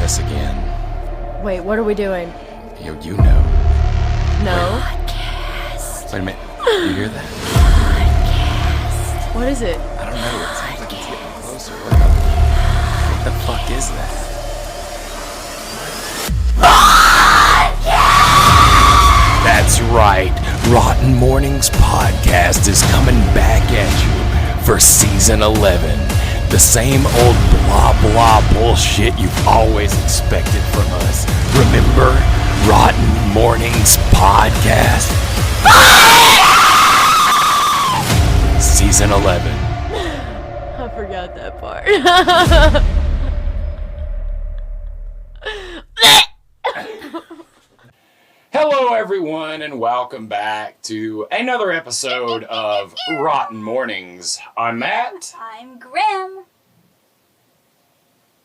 us again. Wait, what are we doing? You know. No. Podcast. Wait a minute. You hear that? Podcast. What is it? I don't know. It sounds like it's getting closer. What the fuck is that? That's right. Rotten Mornings Podcast is coming back at you for season 11. The same old blah blah bullshit you've always expected from us. Remember? Rotten Mornings Podcast. Season 11. I forgot that part. Hello everyone and welcome back to another episode of Rotten Mornings. I'm Matt. I'm Grim.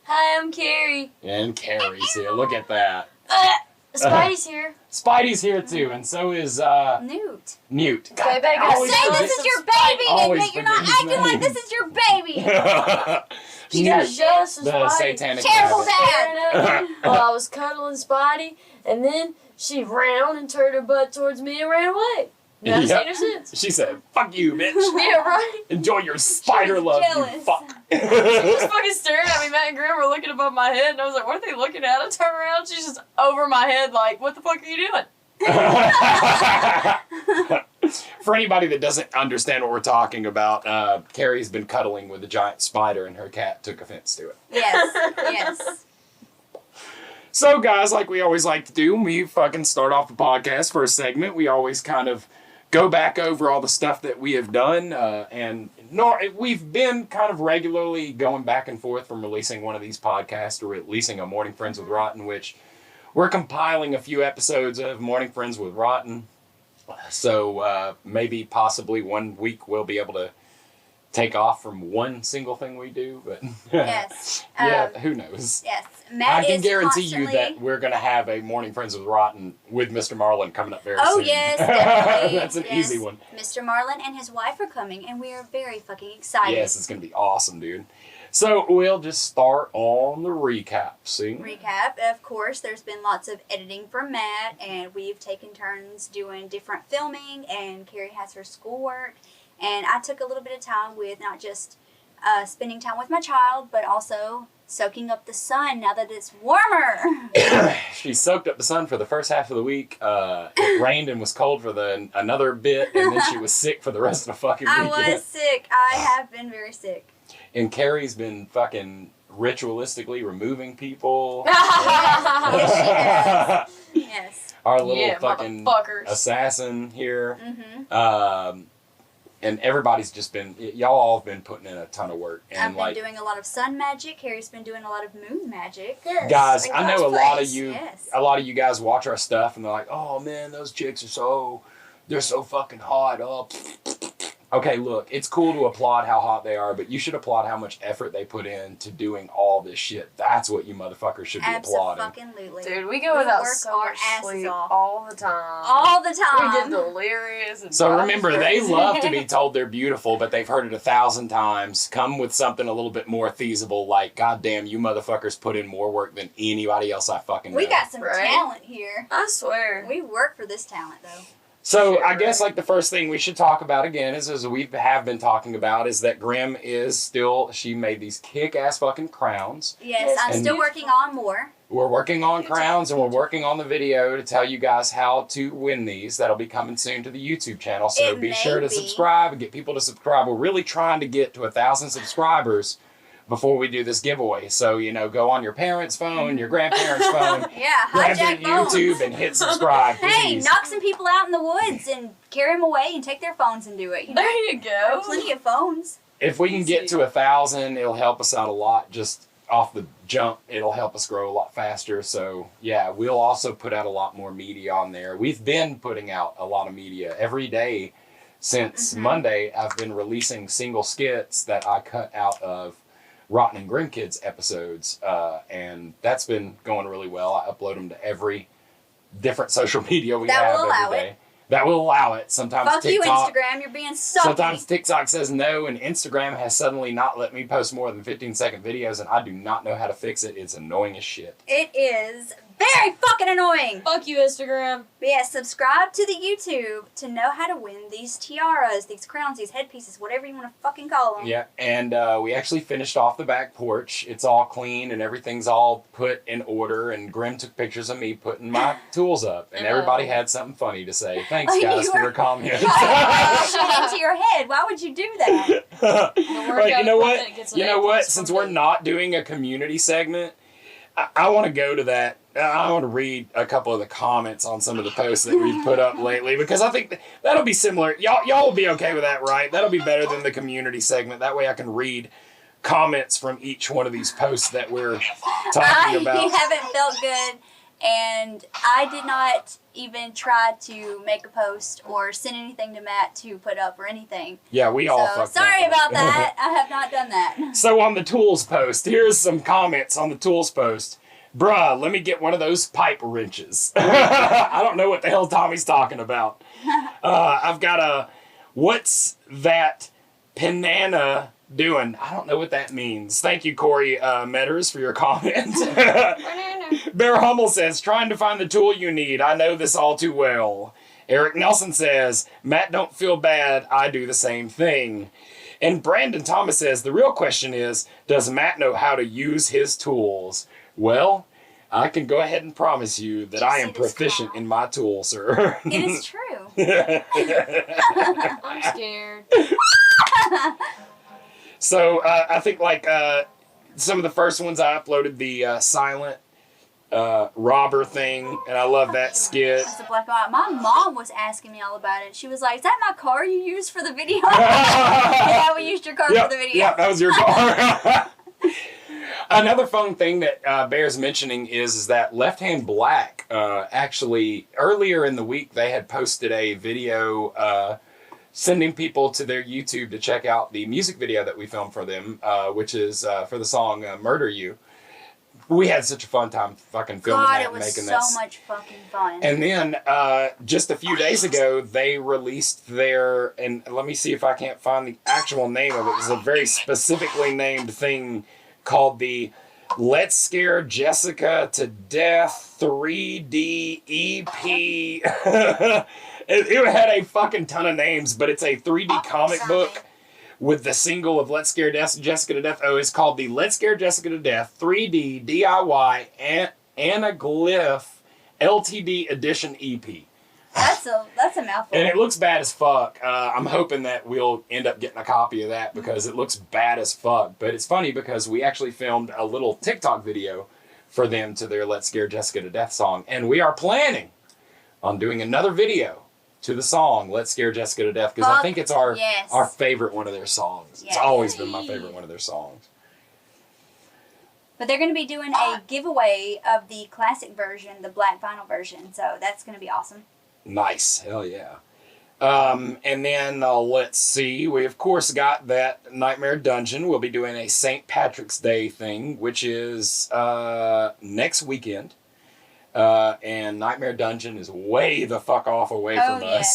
Hi, I'm Carrie. And Carrie's here. Look at that. Spidey's here. Spidey's here too, and so is Newt. Newt. Okay, back I up. always Say forget- this is your baby, and Always that you're not forget his acting like name. this is your baby. She got Newt, jealous of the Spidey. satanic Terrible rabbit. dad. While I was cuddling Spidey, and then she round and turned her butt towards me and ran away. Never Yep. seen her since. She said, "Fuck you, bitch. Yeah, right? Enjoy your spider love, you jealous. fuck." Just fucking staring at me. Matt and Grim were looking above my head, and I was like, what are they looking at? I turned around, she's just over my head like, what the fuck are you doing? For anybody that doesn't understand what we're talking about, Carrie's been cuddling with a giant spider and her cat took offense to it. Yes. So guys, like we always like to do, when we fucking start off the podcast for a segment, we always kind of go back over all the stuff that we have done, we've been kind of regularly going back and forth from releasing one of these podcasts or releasing a Morning Friends with Rotten, which we're compiling a few episodes of Morning Friends with Rotten. So maybe possibly one week we'll be able to take off from one single thing we do, but Yes. yeah, who knows? Yes. Matt I can is guarantee constantly... you that we're going to have a Morning Friends with Rotten with Mr. Marlin coming up very soon. Oh, yes, definitely. That's an Yes. easy one. Mr. Marlin and his wife are coming, and we are very fucking excited. Yes, it's going to be awesome, dude. So we'll just start on the recap. See? Recap. Of course, there's been lots of editing from Matt, and we've taken turns doing different filming, and Carrie has her schoolwork. And I took a little bit of time with not just spending time with my child, but also soaking up the sun now that it's warmer. She soaked up the sun for the first half of the week. It rained and was cold for another bit, and then she was sick for the rest of the fucking I weekend. was sick. I have been very sick. And Carrie's been fucking ritualistically removing people. Yes, she has. Yes. Our little Yeah, fucking motherfuckers. assassin here. Mm-hmm. And everybody's just been, y'all all have been putting in a ton of work. And I've been like, doing a lot of sun magic. Harry's been doing a lot of moon magic. guys, and I know a lot of cosplays. you, Yes. a lot of you guys watch our stuff and they're like, oh man, those chicks are they're so fucking hot. Oh. Okay, look, it's cool to applaud how hot they are, but you should applaud how much effort they put in to doing all this shit. That's what you motherfuckers should be applauding. Absolutely. Dude, we go We without work so our much asses sleep off. all the time. All the We time. get delirious. And So bodies remember, they crazy. love to be told they're beautiful, but they've heard it 1,000 times. Come with something a little bit more feasible, like, goddamn, you motherfuckers put in more work than anybody else I fucking know. We got some Right? talent here. I swear. We work for this talent, though. So Shit, I guess right? like the first thing we should talk about again is, as we have been talking about, is that Grim is still, she made these kick-ass fucking crowns. Yes, Yes, I'm and- still working on more. We're working on crowns and we're working on the video to tell you guys how to win these. That'll be coming soon to the YouTube channel. So It be may sure to be. subscribe and get people to subscribe. We're really trying to get to 1,000 subscribers before we do this giveaway. So, go on your parents' phone, your grandparents' phone, Yeah, grab hijack your phones. YouTube and hit subscribe, Hey, please. knock some people out in the woods and carry them away and take their phones and do it. You know? There you There are go. plenty of phones. If we can get to 1,000, it'll help us out a lot. Just off the jump, it'll help us grow a lot faster. So yeah, we'll also put out a lot more media on there. We've been putting out a lot of media every day since Monday. I've been releasing single skits that I cut out of Rotten and Grim Kids episodes, and that's been going really well. I upload them to every different social media we That have will allow every day. that will allow it. Sometimes Fuck you, TikTok, Instagram. You're being sucky. sometimes TikTok says no, and Instagram has suddenly not let me post more than 15-second videos, and I do not know how to fix it. It's annoying as shit. It is very fucking annoying. Fuck you, Instagram. But yeah, subscribe to the YouTube to know how to win these tiaras, these crowns, these headpieces, whatever you want to fucking call them. Yeah, and we actually finished off the back porch. It's all clean and everything's all put in order. And Grim took pictures of me putting my tools up, and everybody had something funny to say. Thanks, guys, for your comments. Shit into your head. Why would you do that? Right, you know what? You know what? Since we're not doing a community segment, I want to go to that. I want to read a couple of the comments on some of the posts that we've put up lately, because I think that'll be similar. Y'all will be okay with that, right? That'll be better than the community segment. That way I can read comments from each one of these posts that we're talking about. I haven't felt good, and I did not even try to make a post or send anything to Matt to put up or anything. Yeah, we all So fucked sorry up. about that. I have not done that. So on the tools post, here's some comments on the tools post. Bruh, let me get one of those pipe wrenches. I don't know what the hell Tommy's talking about. I've got a, what's that Penana doing? I don't know what that means. Thank you, Corey Metters, for your comment. Bear Hummel says, trying to find the tool you need. I know this all too well. Eric Nelson says, Matt, don't feel bad. I do the same thing. And Brandon Thomas says, the real question is, does Matt know how to use his tools? Well, I can go ahead and promise you that I am proficient in my tool, sir. It is true. I'm scared. So I think like some of the first ones I uploaded the silent robber thing, and I love that skit. It's a black and white. My mom was asking me all about it. She was like, is that my car you used for the video? Yeah, we used your car for the video. Yeah, that was your car. Another fun thing that bears mentioning is that Left Hand Black, actually, earlier in the week, they had posted a video sending people to their YouTube to check out the music video that we filmed for them, which is for the song Murder You. We had such a fun time fucking filming that and making that. It was so much fucking fun. And then just a few days ago, they released their, and let me see if I can't find the actual name of it. It was a very specifically named thing called the Let's Scare Jessica to Death 3D EP. It had a fucking ton of names, but it's a 3D comic book with the single of Let's Scare Jessica to Death. Oh, it's called the Let's Scare Jessica to Death 3D DIY Anaglyph LTD Edition EP. That's a mouthful. And it looks bad as fuck. I'm hoping that we'll end up getting a copy of that because it looks bad as fuck. But it's funny because we actually filmed a little TikTok video for them to their Let's Scare Jessica to Death song. And we are planning on doing another video to the song Let's Scare Jessica to Death because I think it's our favorite one of their songs. Yes. It's always been my favorite one of their songs. But they're going to be doing a giveaway of the classic version, the black vinyl version. So that's going to be awesome. Nice. Hell yeah. And then let's see. We, of course, got that Nightmare Dungeon. We'll be doing a St. Patrick's Day thing, which is next weekend. And Nightmare Dungeon is way the fuck off away from us.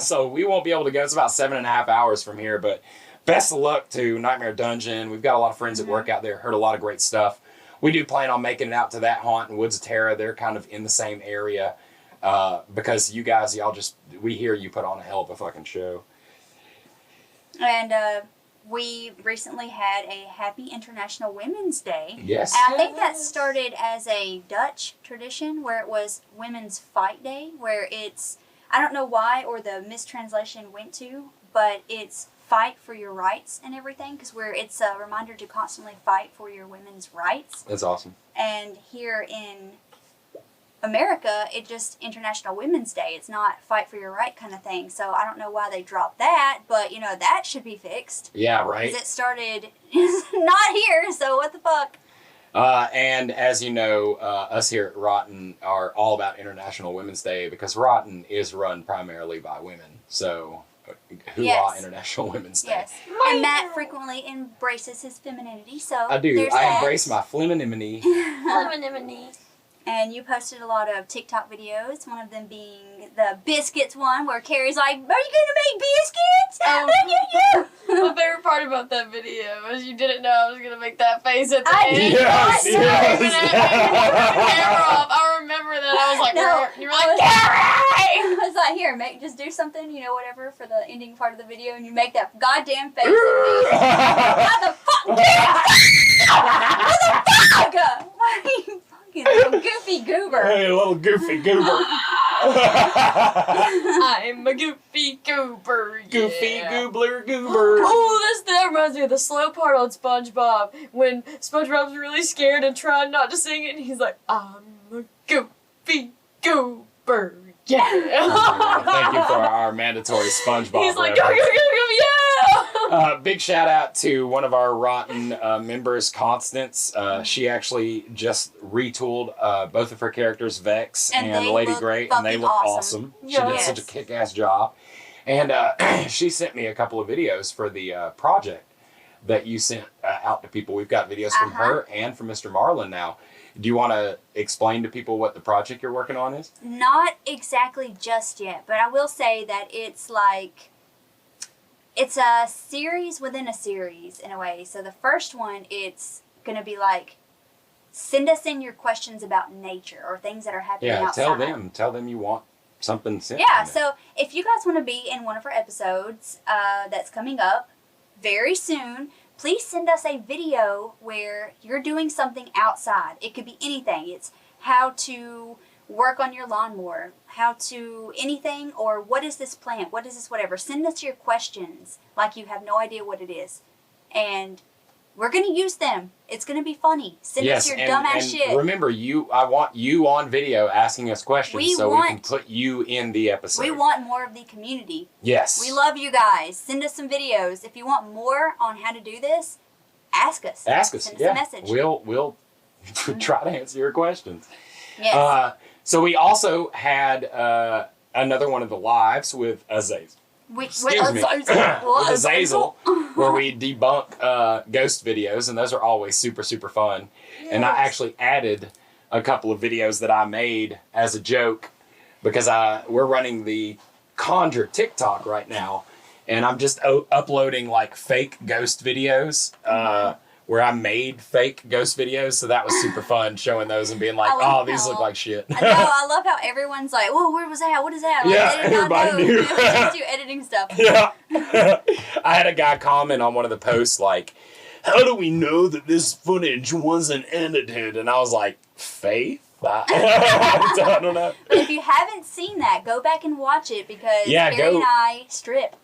So we won't be able to go. It's about 7.5 hours from here. But best of luck to Nightmare Dungeon. We've got a lot of friends that work out there. Heard a lot of great stuff. We do plan on making it out to that haunt in Woods of Terror. They're kind of in the same area. Because you guys, we hear you put on a hell of a fucking show. And we recently had a Happy International Women's Day. Yes. And I think that started as a Dutch tradition where it was Women's Fight Day, where it's, I don't know why or the mistranslation went to, but it's fight for your rights and everything, because it's a reminder to constantly fight for your women's rights. That's awesome. And here in America, it's just International Women's Day. It's not fight for your right kind of thing. So I don't know why they dropped that, but that should be fixed. Yeah, right. Because it started not here, so what the fuck? And as you know, us here at ROTN are all about International Women's Day because ROTN is run primarily by women. So, hoorah, International Women's Day. Yes. And Matt frequently embraces his femininity, so I do. there's I that. embrace my femininity. Femininity. And you posted a lot of TikTok videos, one of them being the biscuits one, where Carrie's like, "Are you gonna make biscuits?" My favorite part about that video was you didn't know I was gonna make that face at the end. Yes, I yes. the camera off. I remember that. I was like, No, you were like, Carrie! I was like, "Here, just do something, whatever, for the ending part of the video," and you make that goddamn face at me. What the fuck? What the fuck? Why are you fucking little goofy goober? Hey, little goofy goober. I'm a goofy goober. Yeah. Goofy goobler goober. Oh, that reminds me of the slow part on SpongeBob when SpongeBob's really scared and trying not to sing it, and he's like, "I'm a goofy goober." Yeah. Thank you for our mandatory SpongeBob. He's like, "Go, go, go, go, yeah!" Big shout out to one of our ROTN members, Constance. She actually just retooled both of her characters, Vex and Lady Grey, and they look awesome. She did such a kick-ass job. And she sent me a couple of videos for the project that you sent out to people. We've got videos from her and from Mr. Marlin now. Do you want to explain to people what the project you're working on is? Not exactly just yet, but I will say that it's a series within a series in a way. So the first one, it's going to be like, send us in your questions about nature or things that are happening outside. Tell them you want something sent. Yeah, so if you guys want to be in one of our episodes that's coming up very soon, please send us a video where you're doing something outside. It could be anything. It's how to work on your lawnmower, how to anything, or what is this plant, what is this whatever. Send us your questions like you have no idea what it is. And we're going to use them. It's going to be funny. Send us your dumbass shit. Remember, I want you on video asking us questions we can put you in the episode. We want more of the community. Yes. We love you guys. Send us some videos. If you want more on how to do this, ask us. Send us a message. We'll try to answer your questions. Yes. So we also had another one of the lives with Azazel. With Azazel, where we debunk ghost videos, and those are always super, super fun. Yes. And I actually added a couple of videos that I made as a joke because we're running the Conjure TikTok right now, and I'm just uploading like fake ghost videos where I made fake ghost videos. So that was super fun showing those and being like, "Oh, these look like shit." I know. I love how everyone's like, "Whoa, where was that? What is that?" Like, yeah, everybody knew. We just do editing stuff. Yeah. I had a guy comment on one of the posts like, "How do we know that this footage wasn't edited?" And I was like, "Faith? I don't know." But if you haven't seen that, go back and watch it because Carrie and I strip.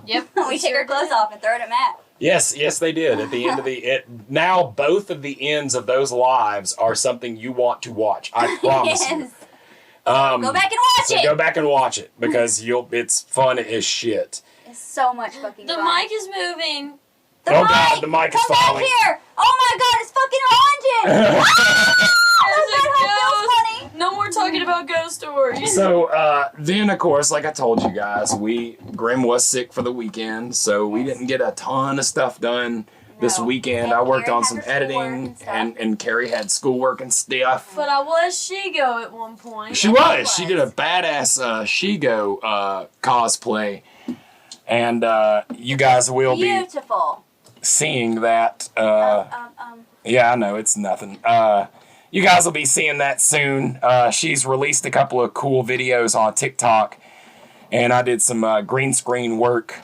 Yep. We take our clothes off and throw it at Matt. Yes, they did. At the end of now both of the ends of those lives are something you want to watch. I promise you. Go back and watch it. Go back and watch it because it's fun as shit. It's so much fucking fun. The mic is moving. God, the mic is falling. Come back here. Oh my God, it's fucking haunted. No more talking about ghost stories. So then, of course, like I told you guys, Grim was sick for the weekend, so we didn't get a ton of stuff done this weekend. And I worked Carrie on some editing, and Carrie had schoolwork and stuff. But I was Shigo at one point. She was. She did a badass Shigo cosplay, and you guys will be seeing that. Yeah, I know it's nothing. You guys will be seeing that soon. She's released a couple of cool videos on TikTok, and I did some green screen work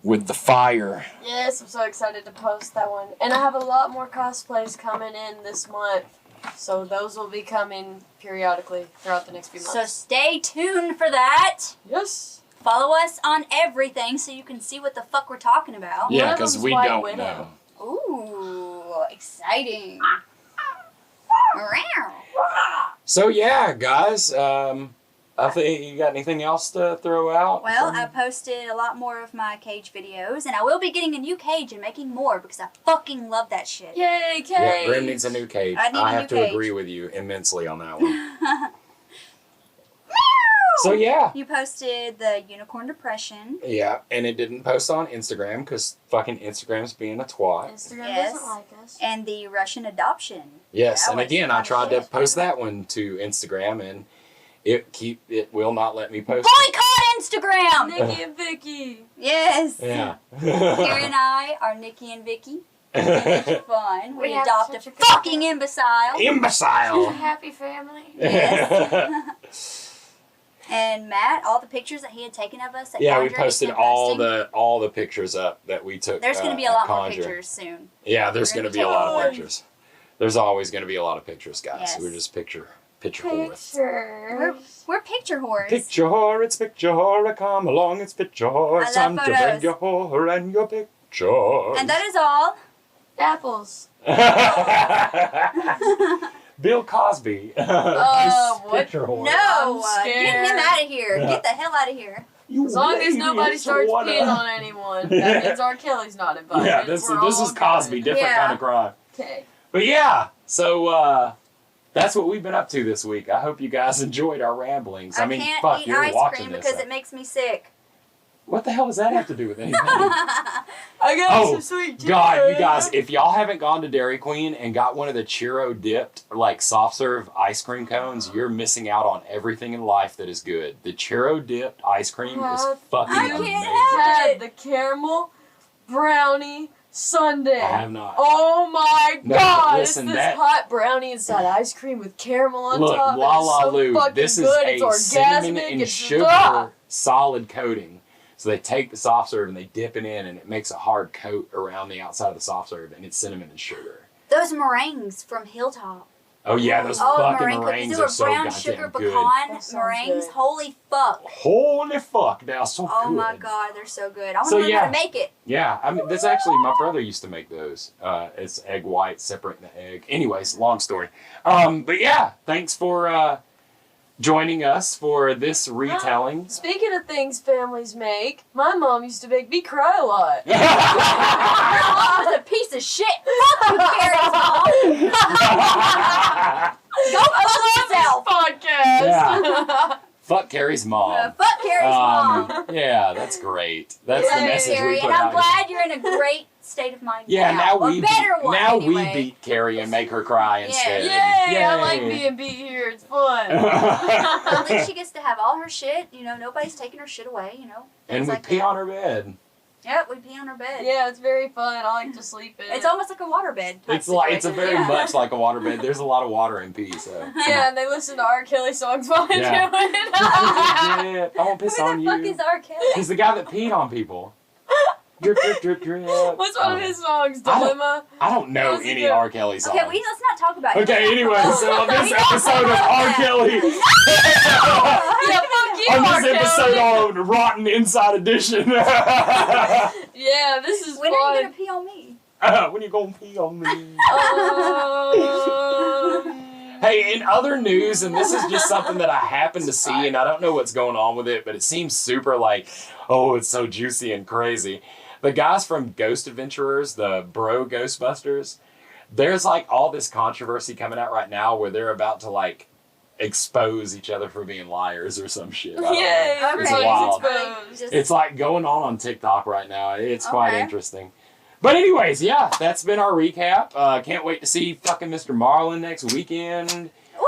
with the fire. Yes, I'm so excited to post that one. And I have a lot more cosplays coming in this month, so those will be coming periodically throughout the next few months. So stay tuned for that. Yes. Follow us on everything so you can see what the fuck we're talking about. Yeah, because we don't know. Ooh, exciting. So yeah, guys, I think you got anything else to throw out? Well, I posted a lot more of my cage videos, and I will be getting a new cage and making more because I fucking love that shit. Yay, cage! Yeah, Grim needs a new cage. I have to agree with you immensely on that one. So yeah. You posted the unicorn depression. Yeah, and it didn't post on Instagram because fucking Instagram's being a twat. Instagram doesn't like us. And the Russian adoption. Yes, That and was again, I fun tried to shit. post that one to Instagram, and it will not let me post. Boycott Instagram! Nikki and Vicky. Yes. Yeah. Carrie and I are Nikki and Vicky. It's fun. We We have adopt a such a good fucking imbecile. A Imbecile. happy family. And Matt, all the pictures that he had taken of us. That Yeah, we Conjure has posted been all posting. all the pictures up that we took. There's going to be at a lot more Conjure. pictures soon. Yeah, there's We're going to gonna be a lot of take- pictures. There's always going to be a lot of pictures, guys. Yes. We're just picture whores. We're picture whores. Picture whore, it's picture whore. Come along, it's picture whore. I love Time to beg photos. your whore and your picture. And that is all. Apples. Bill Cosby. What? Picture whore. No, I'm get scared. him out of here. Get the hell out of here. You As long as lady, nobody it's starts what peeing on anyone, that means R. Kelly's not invited. Yeah, this We're is all Cosby, good. different Yeah. kind of crime. Okay. But yeah, so that's what we've been up to this week. I hope you guys enjoyed our ramblings. I mean, can't fuck, eat you're ice watching cream this. because it makes me sick. What the hell does that have to do with anything? I got Oh, some sweet tea. God, you guys, if y'all haven't gone to Dairy Queen and got one of the churro dipped, like soft serve ice cream cones, you're missing out on everything in life that is good. The churro dipped ice cream is fucking I can't amazing. have had the caramel brownie sundae. I have not. Oh my No, god! listen, it's this that- hot brownie inside ice cream with caramel on Look, top. La and La it's so Lou, fucking this is good. a It's cinnamon orgasmic. and It's sugar solid coating. So they take the soft serve and they dip it in, and it makes a hard coat around the outside of the soft serve, and it's cinnamon and sugar. Those meringues from Hilltop. Oh yeah, those Oh, fucking meringue cookies. meringues They were are so brown goddamn sugar good. pecan That sounds meringues. good. Holy fuck. Holy fuck, they're so good. Oh my god, they're so good. I want to So, learn how yeah. to make it. Yeah, I mean, that's actually, my brother used to make those. It's egg white, separating the egg. Anyways, long story. But yeah, thanks for joining us for this retelling. Speaking of things families make, my mom used to make me cry a lot. Your mom was a piece of shit. Fuck you, Carrie's mom. Go fuck yourself. Podcast. Yeah. Fuck Carrie's mom. Fuck Carrie's mom. Yeah, that's great. That's the Love you, message Carrie, we put and I'm out. glad you're in a great state of mind. Yeah, now a we better beat, one. now anyway. we beat Carrie and make her cry instead. Yay! I like being beat here. It's fun. At least she gets to have all her shit. You know, nobody's taking her shit away. You know. And things we like pee that. on her bed. Yep, we pee on her bed. Yeah, it's very fun. I like to sleep in it. It's almost like a waterbed. type It's like it's a situation. very Yeah. much like a waterbed. There's a lot of water in pee, so. Yeah, and they listen to R. Kelly songs while I Yeah. do it. I won't piss Who on the you. fuck is R. Kelly? He's the guy that peed on people. Drip, drip, drip, drip. What's one of his songs? Dilemma? I don't know What was any it? R. Kelly songs. Okay, let's not talk about him. Okay, anyway, so on this We don't episode of talk R. about Kelly, Yeah, fuck you, on R. this episode Kelly. on Rotten Inside Edition. Yeah, this is When are you fun. gonna pee on me? When you gonna pee on me? Um, Hey, in other news, and this is just something that I happen to see, and I don't know what's going on with it, but it seems super like, oh, it's so juicy and crazy. The guys from Ghost Adventurers, the Bro Ghostbusters, there's like all this controversy coming out right now where they're about to like expose each other for being liars or some shit. I don't know. Yay, Okay. It's everybody's wild. exposed. Just- It's like going on TikTok right now. It's quite Okay. interesting. But anyways, yeah, that's been our recap. Can't wait to see fucking Mr. Marlin next weekend. Woo!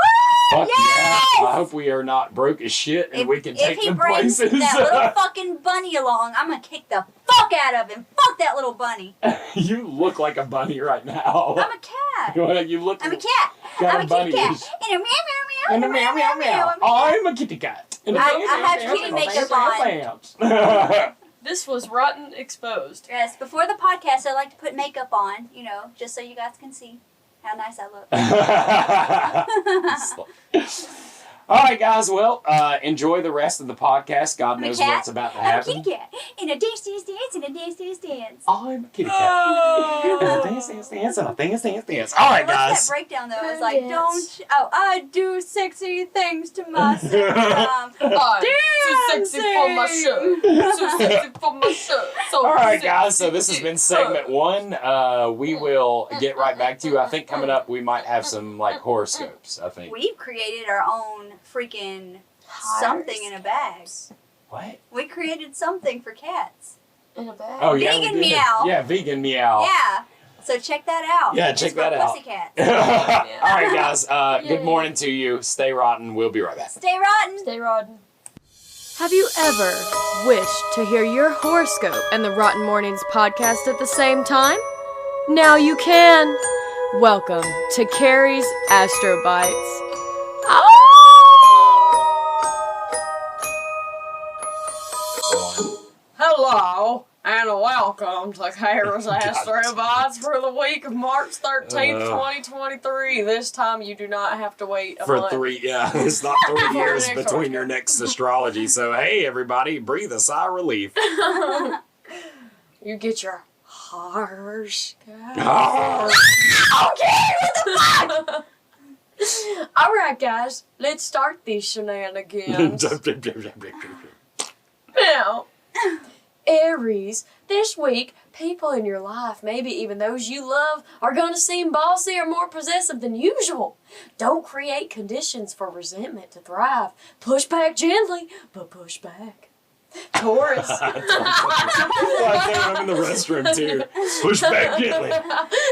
Fuck Yes! yeah. I hope we are not broke as shit and we can take if he them brings places. that little fucking bunny along, I'm gonna kick the fuck out of him. Fuck that little bunny. You look like a bunny right now. I'm a cat. You look I'm a cat. got I'm a a bunny kitty cat. And a meow meow meow. and a meow meow meow. I'm a kitty cat. And a I meow, have meow, kitty meow, makeup meow, meow. This was Rotten Exposed. Yes, before the podcast, I like to put makeup on, you know, just so you guys can see how nice I look. All right, guys. Well, enjoy the rest of the podcast. God I'm a knows cat. what's about to I'm a happen. kitty cat. And a dance, dance, dance, and a dance, dance, dance. I'm a kitty cat. Oh. And a dance, dance, dance, and a dance, dance, dance. All right, What's that guys. breakdown though? It's Dance. like, I do sexy things to myself. I'm too sexy for my shirt. Too sexy for my shirt. So All right, sexy. guys. So this has been segment 1. We will get right back to you. I think coming up we might have some like horoscopes. I think. We've created our own freaking something in a bag. What? We created something for cats. In a bag. Oh yeah. Vegan we did. meow. Yeah, vegan meow. Yeah. So check that out. Yeah, It's check for that out. Pussycats. All right, guys. Good Yay. morning to you. Stay rotten. We'll be right back. Stay rotten. Stay rotten. Have you ever wished to hear your horoscope and the Rotten Mornings podcast at the same time? Now you can. Welcome to Carrie's Astro Bites. Hello, and welcome to Carrie's Astro Bites for the week of March 13th, 2023. This time you do not have to wait a For month. it's not 3 For years the next between one. your next astrology. So, hey, everybody, breathe a sigh of relief. You get your horoscope. Alright, guys, let's start these shenanigans. Now, Aries, this week, people in your life, maybe even those you love, are going to seem bossy or more possessive than usual. Don't create conditions for resentment to thrive. Push back gently, but push back. Taurus. I'm in the restroom, too. Push back gently,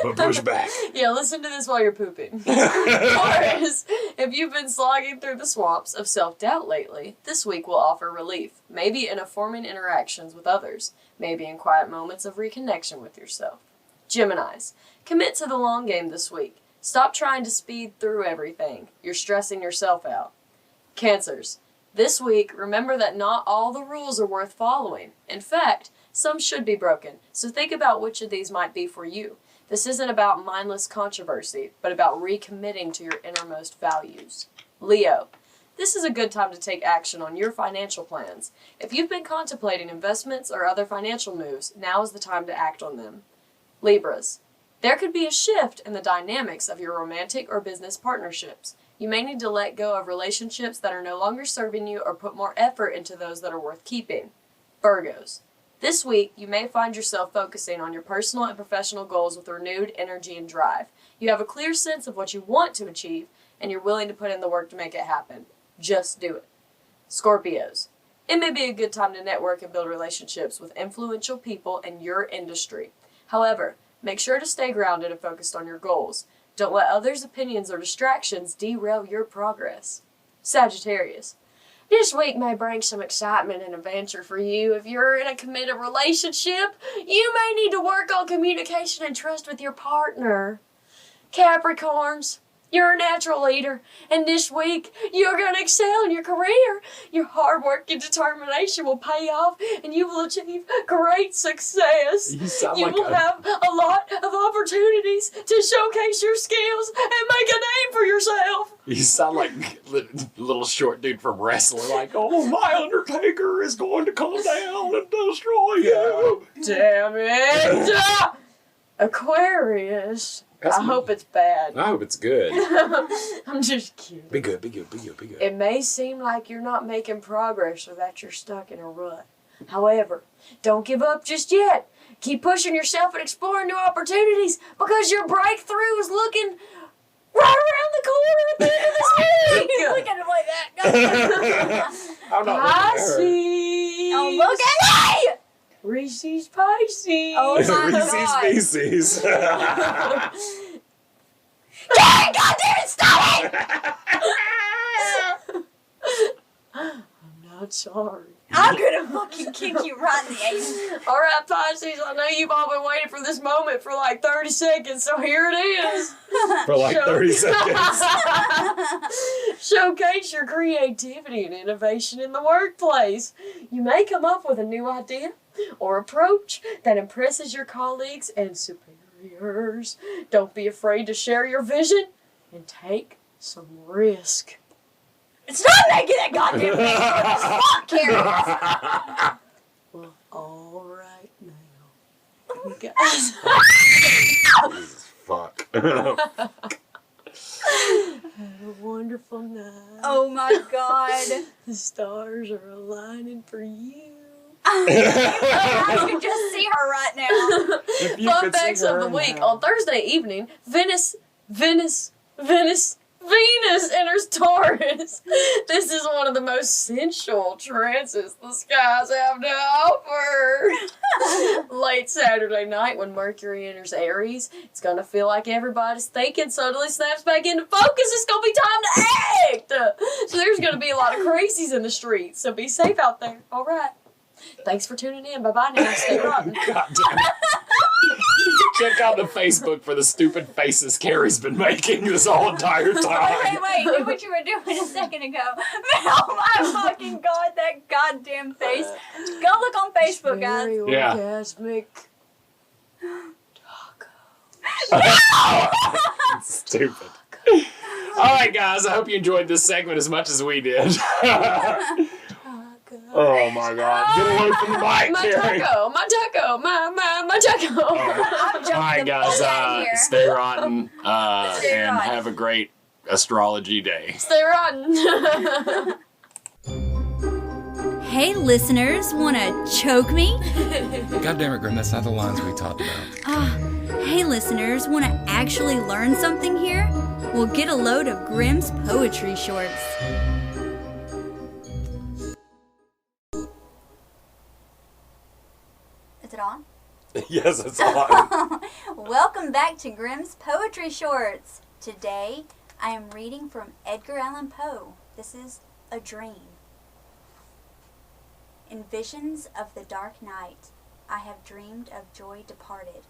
but push back. Yeah, listen to this while you're pooping. Taurus, if you've been slogging through the swamps of self-doubt lately, this week will offer relief. Maybe in affirming interactions with others. Maybe in quiet moments of reconnection with yourself. Geminis, commit to the long game this week. Stop trying to speed through everything. You're stressing yourself out. Cancers, this week, remember that not all the rules are worth following. In fact, some should be broken, so think about which of these might be for you. This isn't about mindless controversy, but about recommitting to your innermost values. Leo, this is a good time to take action on your financial plans. If you've been contemplating investments or other financial moves, now is the time to act on them. Libras, there could be a shift in the dynamics of your romantic or business partnerships. You may need to let go of relationships that are no longer serving you or put more effort into those that are worth keeping. Virgos, this week you may find yourself focusing on your personal and professional goals with renewed energy and drive. You have a clear sense of what you want to achieve, and you're willing to put in the work to make it happen. Just do it. Scorpios, it may be a good time to network and build relationships with influential people in your industry. However, make sure to stay grounded and focused on your goals. Don't let others' opinions or distractions derail your progress. Sagittarius, this week may bring some excitement and adventure for you. If you're in a committed relationship, you may need to work on communication and trust with your partner. Capricorns, you're a natural leader, and this week you're going to excel in your career. Your hard work and determination will pay off, and you will achieve great success. You will have a lot of opportunities to showcase your skills and make a name for yourself. You sound like little short dude from wrestling. Like, oh, my Undertaker is going to come down and destroy you. Damn it. Aquarius. I hope it's bad. I hope it's good. I'm just kidding. Be good, be good, be good, be good. It may seem like you're not making progress or that you're stuck in a rut. However, don't give up just yet. Keep pushing yourself and exploring new opportunities because your breakthrough is looking right around the corner at the end of this week. Look at him like that. I'm not looking at her. Pisces. Oh, look at me! Reese's Pisces. Oh my Reese's God. Pieces. Carrie, goddamn it, stop it! I'm not sorry. I'm gonna fucking kick you right in the ass. All right, Pisces, I know you've all been waiting for this moment for like 30 seconds, so here it is. For like 30 seconds. Showcase your creativity and innovation in the workplace. You may come up with a new idea or approach that impresses your colleagues and superiors. Don't be afraid to share your vision and take some risk. Stop making that goddamn face. Fuck, Carrie. Well, all right now. You guys. Fuck. Have a wonderful night. Oh my God. The stars are aligning for you. I can just see her right now. If you Fun could see facts of her the week. now. On Thursday evening, Venus Venus enters Taurus. This is one of the most sensual trances the skies have to offer. Late Saturday night when Mercury enters Aries, it's gonna feel like everybody's thinking suddenly snaps back into focus. It's gonna be time to act. So there's gonna be a lot of crazies in the streets. So be safe out there. All right. Thanks for tuning in. Bye-bye now. Stay rotten. God damn it. Check out the Facebook for the stupid faces Carrie's been making this whole entire time. Wait, do what you were doing a second ago. Oh my fucking god, that goddamn face. Go look on Facebook, guys. Very Yeah. orgasmic. Stupid. All right, guys. I hope you enjoyed this segment as much as we did. Oh my God! Get away from the mic, My Carrie. taco, my taco, my taco. All right, guys. Stay rotten Stay and rotten. have a great astrology day. Stay rotten. Hey listeners, wanna choke me? God damn it, Grim. That's not the lines we talked about. Hey listeners, wanna actually learn something here? Well, get a load of Grimm's poetry shorts. Is it on? Yes, it's on. Welcome back to Grimm's Poetry Shorts. Today, I am reading from Edgar Allan Poe. This is A Dream. In visions of the dark night, I have dreamed of joy departed,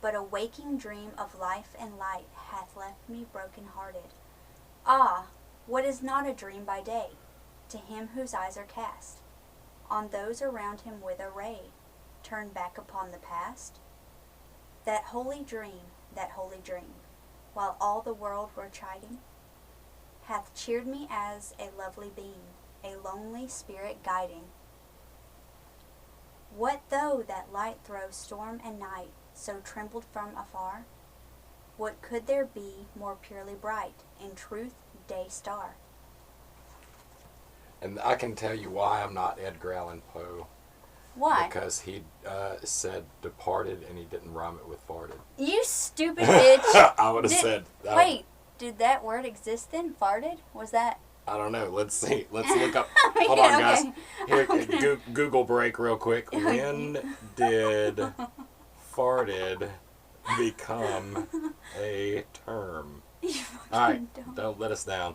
but a waking dream of life and light hath left me broken-hearted. Ah, what is not a dream by day, to him whose eyes are cast on those around him with a ray, turn back upon the past? That holy dream, while all the world were chiding, hath cheered me as a lovely beam, a lonely spirit guiding. What though that light throws storm and night, so trembled from afar? What could there be more purely bright, in truth, day star? And I can tell you why I'm not Edgar Allan Poe. Why? Because he said departed and he didn't rhyme it with farted. You stupid bitch. I would have Did- said. Wait, did that word exist then? Farted? Was that? I don't know. Let's see. Let's look up. Yeah, Hold on, guys. okay. Here, Google break real quick. When did farted become a term? All right, don't let us down.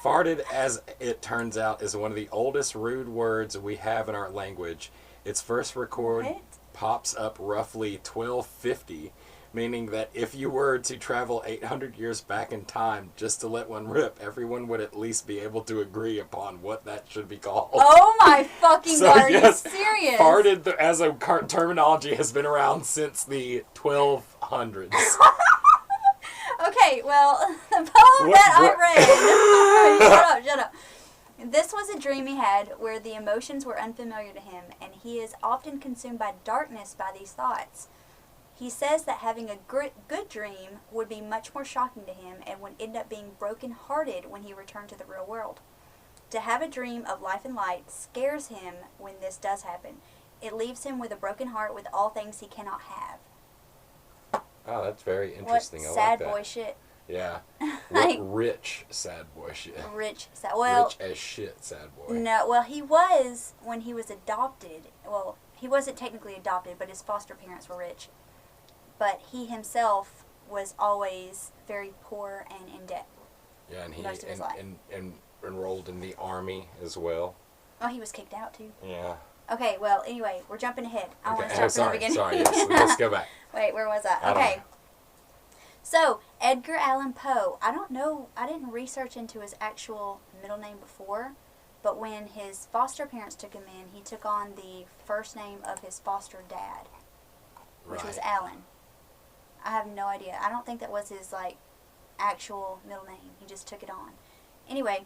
Farted, as it turns out, is one of the oldest rude words we have in our language. Its first record What? pops up roughly 1250, meaning that if you were to travel 800 years back in time just to let one rip, everyone would at least be able to agree upon what that should be called. Oh my fucking So, god, are yes, you serious? Farted as a terminology has been around since the 1200s. Okay, well, the poem that I read. Shut up. This was a dream he had where the emotions were unfamiliar to him, and he is often consumed by darkness by these thoughts. He says that having a good dream would be much more shocking to him and would end up being broken-hearted when he returned to the real world. To have a dream of life and light scares him when this does happen. It leaves him with a broken heart with all things he cannot have. Oh, that's very What interesting. I sad like that. boy shit. Yeah. Like- Rich sad boy shit. Rich sad. Well, Rich as shit sad boy. no, well, he was when he was adopted. Well, he wasn't technically adopted, but his foster parents were rich. But he himself was always very poor and in debt. Yeah, and he most of his life. and enrolled in the army as well. Oh, he was kicked out too. Yeah. Okay, well, anyway, we're jumping ahead. I want to start from sorry, the beginning. sorry. Yes, let's go back. Wait, where was I? I don't Okay. know. So, Edgar Allan Poe. I don't know, I didn't research into his actual middle name before, but when his foster parents took him in, he took on the first name of his foster dad, which was Right. Allan. I have no idea. I don't think that was his, actual middle name. He just took it on. Anyway,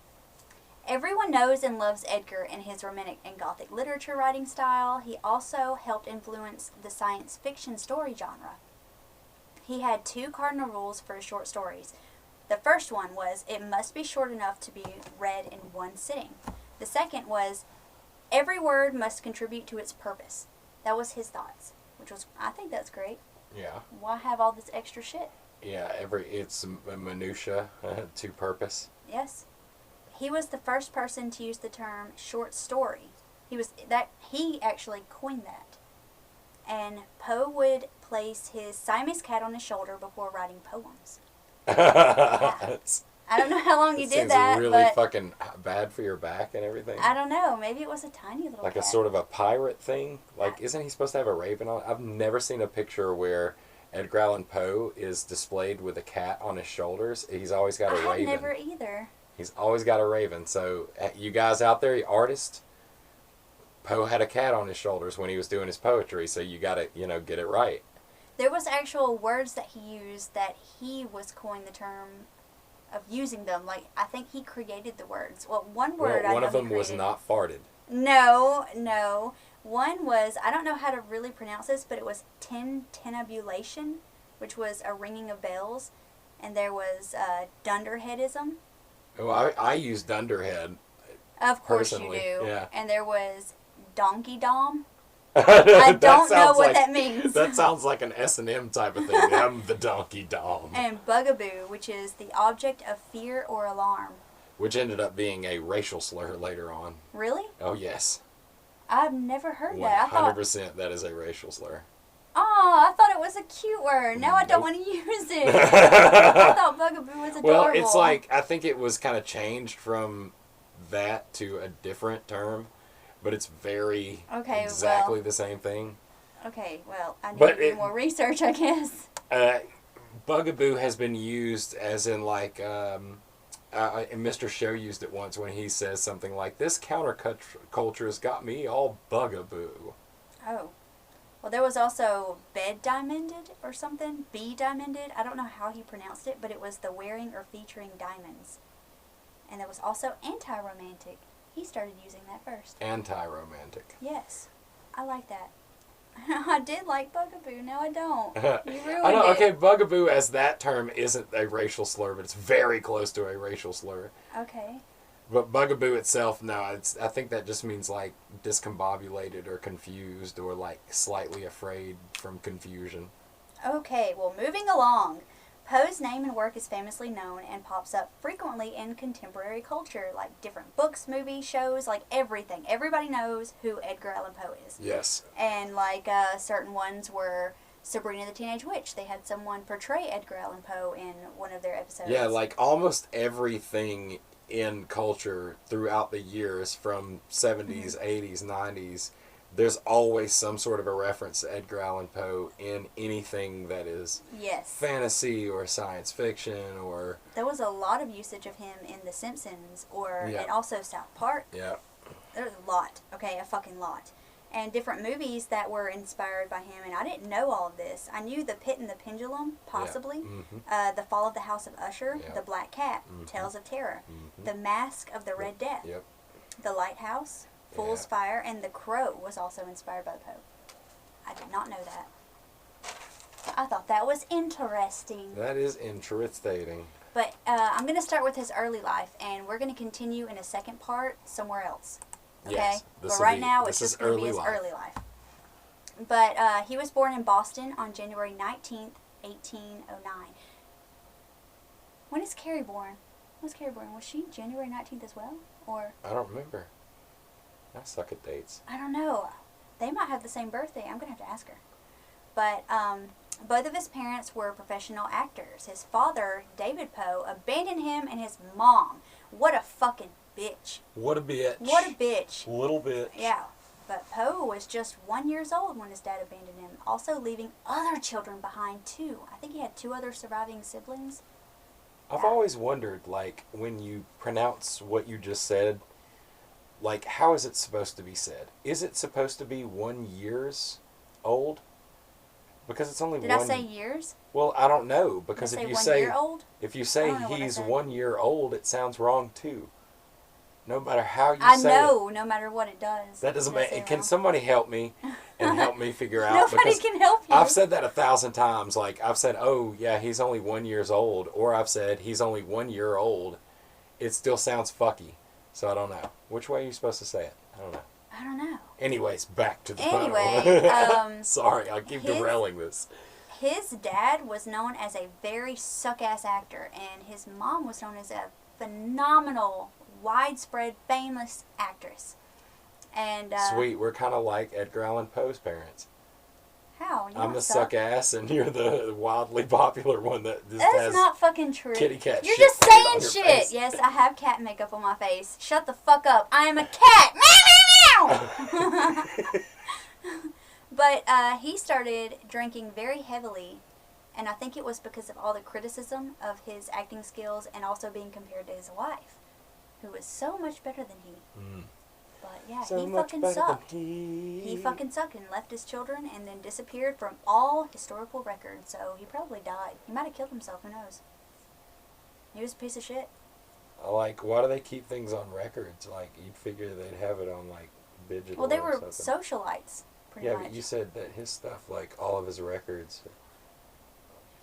everyone knows and loves Edgar and his romantic and gothic literature writing style. He also helped influence the science fiction story genre. He had 2 cardinal rules for his short stories. The first one was it must be short enough to be read in one sitting. The second was every word must contribute to its purpose. That was his thoughts, which was, I think that's great. Yeah. Why have all this extra shit? Yeah, it's a minutia to purpose. Yes. He was the first person to use the term short story. He actually coined that. And Poe would place his Siamese cat on his shoulder before writing poems. I don't know how long he did that, really but fucking bad for your back and everything. I don't know. Maybe it was a tiny little Like cat. a sort of a pirate thing. Like, isn't he supposed to have a raven on? I've never seen a picture where Edgar Allan Poe is displayed with a cat on his shoulders. He's always got a raven. I've never either. He's always got a raven. So, you guys out there, you artists, Poe had a cat on his shoulders when he was doing his poetry. So you got to, get it right. There was actual words that he used that he was coined the term of using them. Like, I think he created the words. Well, one word one of them was not farted. No. One was, I don't know how to really pronounce this, but it was tintinnabulation, which was a ringing of bells. And there was dunderheadism. Oh, I use dunderhead. Of course personally, you do. yeah. And there was donkey dom. I don't know what that means. That sounds like an S&M type of thing. I'm the donkey dom. And bugaboo, which is the object of fear or alarm. Which ended up being a racial slur later on. Really? Oh, yes. I've never heard that. 100% that is a racial slur. Oh, I thought it was a cute word. Now I don't want to use it. I thought bugaboo was adorable. Well, it's like, I think it was kind of changed from that to a different term. But it's very exactly the same thing. Okay, well, I need to do more research, I guess. Bugaboo has been used as in like, and Mr. Show used it once when he says something like, "This counterculture has got me all bugaboo." Oh. Well, there was also bed-diamonded or something. B-diamonded. I don't know how he pronounced it, but it was the wearing or featuring diamonds. And there was also anti-romantic. He started using that first. Anti-romantic. Yes. I like that. I did like bugaboo. Now I don't. You ruined I know. it. Okay, bugaboo as that term isn't a racial slur, but it's very close to a racial slur. Okay. But bugaboo itself, no. I think that just means like discombobulated or confused or like slightly afraid from confusion. Okay, well, moving along. Poe's name and work is famously known and pops up frequently in contemporary culture, like different books, movies, shows, like everything. Everybody knows who Edgar Allan Poe is. Yes. And like certain ones were Sabrina the Teenage Witch. They had someone portray Edgar Allan Poe in one of their episodes. Yeah, like almost everything in culture throughout the years from 70s, 80s, 90s, there's always some sort of a reference to Edgar Allan Poe in anything that is fantasy or science fiction or... There was a lot of usage of him in The Simpsons and also South Park. Yeah. There's a lot. Okay, a fucking lot. And different movies that were inspired by him, and I didn't know all of this. I knew The Pit and the Pendulum, possibly. Yeah. The Fall of the House of Usher, The Black Cat, Tales of Terror, The Mask of the Red Death, The Lighthouse, Fool's Fire, and The Crow was also inspired by Poe. I did not know that. I thought that was interesting. That is interesting. But I'm going to start with his early life, and we're going to continue in a second part somewhere else. Okay? Yes, but right now, it's just going to be his early life. But he was born in Boston on January 19th, 1809. When is Carrie born? When was Carrie born? Was she January 19th as well? Or I don't remember. I suck at dates. I don't know. They might have the same birthday. I'm going to have to ask her. But both of his parents were professional actors. His father, David Poe, abandoned him and his mom. What a fucking bitch. What a bitch. What a bitch. Little bitch. Yeah. But Poe was just 1 year old when his dad abandoned him, also leaving other children behind too. I think he had 2 other surviving siblings. I've always wondered, like, when you pronounce what you just said, like, how is it supposed to be said? Is it supposed to be 1 years old? Because it's only Did I say years? Well, I don't know, because Did I if you 1 say year old? if you say he's 1 year old, it sounds wrong too. No matter how you I say know, no matter what it does. That doesn't make. Can somebody help me and help me figure out? Nobody can help you. I've said that 1,000 times. Like I've said, oh yeah, he's only 1 year old, or I've said he's only 1 year old. It still sounds fucky, so I don't know. Which way are you supposed to say it? I don't know. I don't know. Anyways, back to the Anyway, Sorry, I keep derailing this. his dad was known as a very suck-ass actor, and his mom was known as a phenomenal, widespread, famous actress. And Sweet, we're kind of like Edgar Allan Poe's parents. how? You I'm don't the suck. suck ass, and you're the wildly popular one that just That is has not fucking true. kitty cat You're shit just painted on saying your shit. face. Yes, I have cat makeup on my face. Shut the fuck up. I am a cat. Meow, meow, meow. But he started drinking very heavily, and I think it was because of all the criticism of his acting skills and also being compared to his wife, who was so much better than he. Mm. But yeah, So he much fucking better than sucked. He fucking sucked and left his children and then disappeared from all historical records. So he probably died. He might have killed himself. Who knows? He was a piece of shit. Like, why do they keep things on records? Like, you'd figure they'd have it on, like, digital Well, they or were something. socialites, pretty Yeah, much. but you said that his stuff, like, all of his records.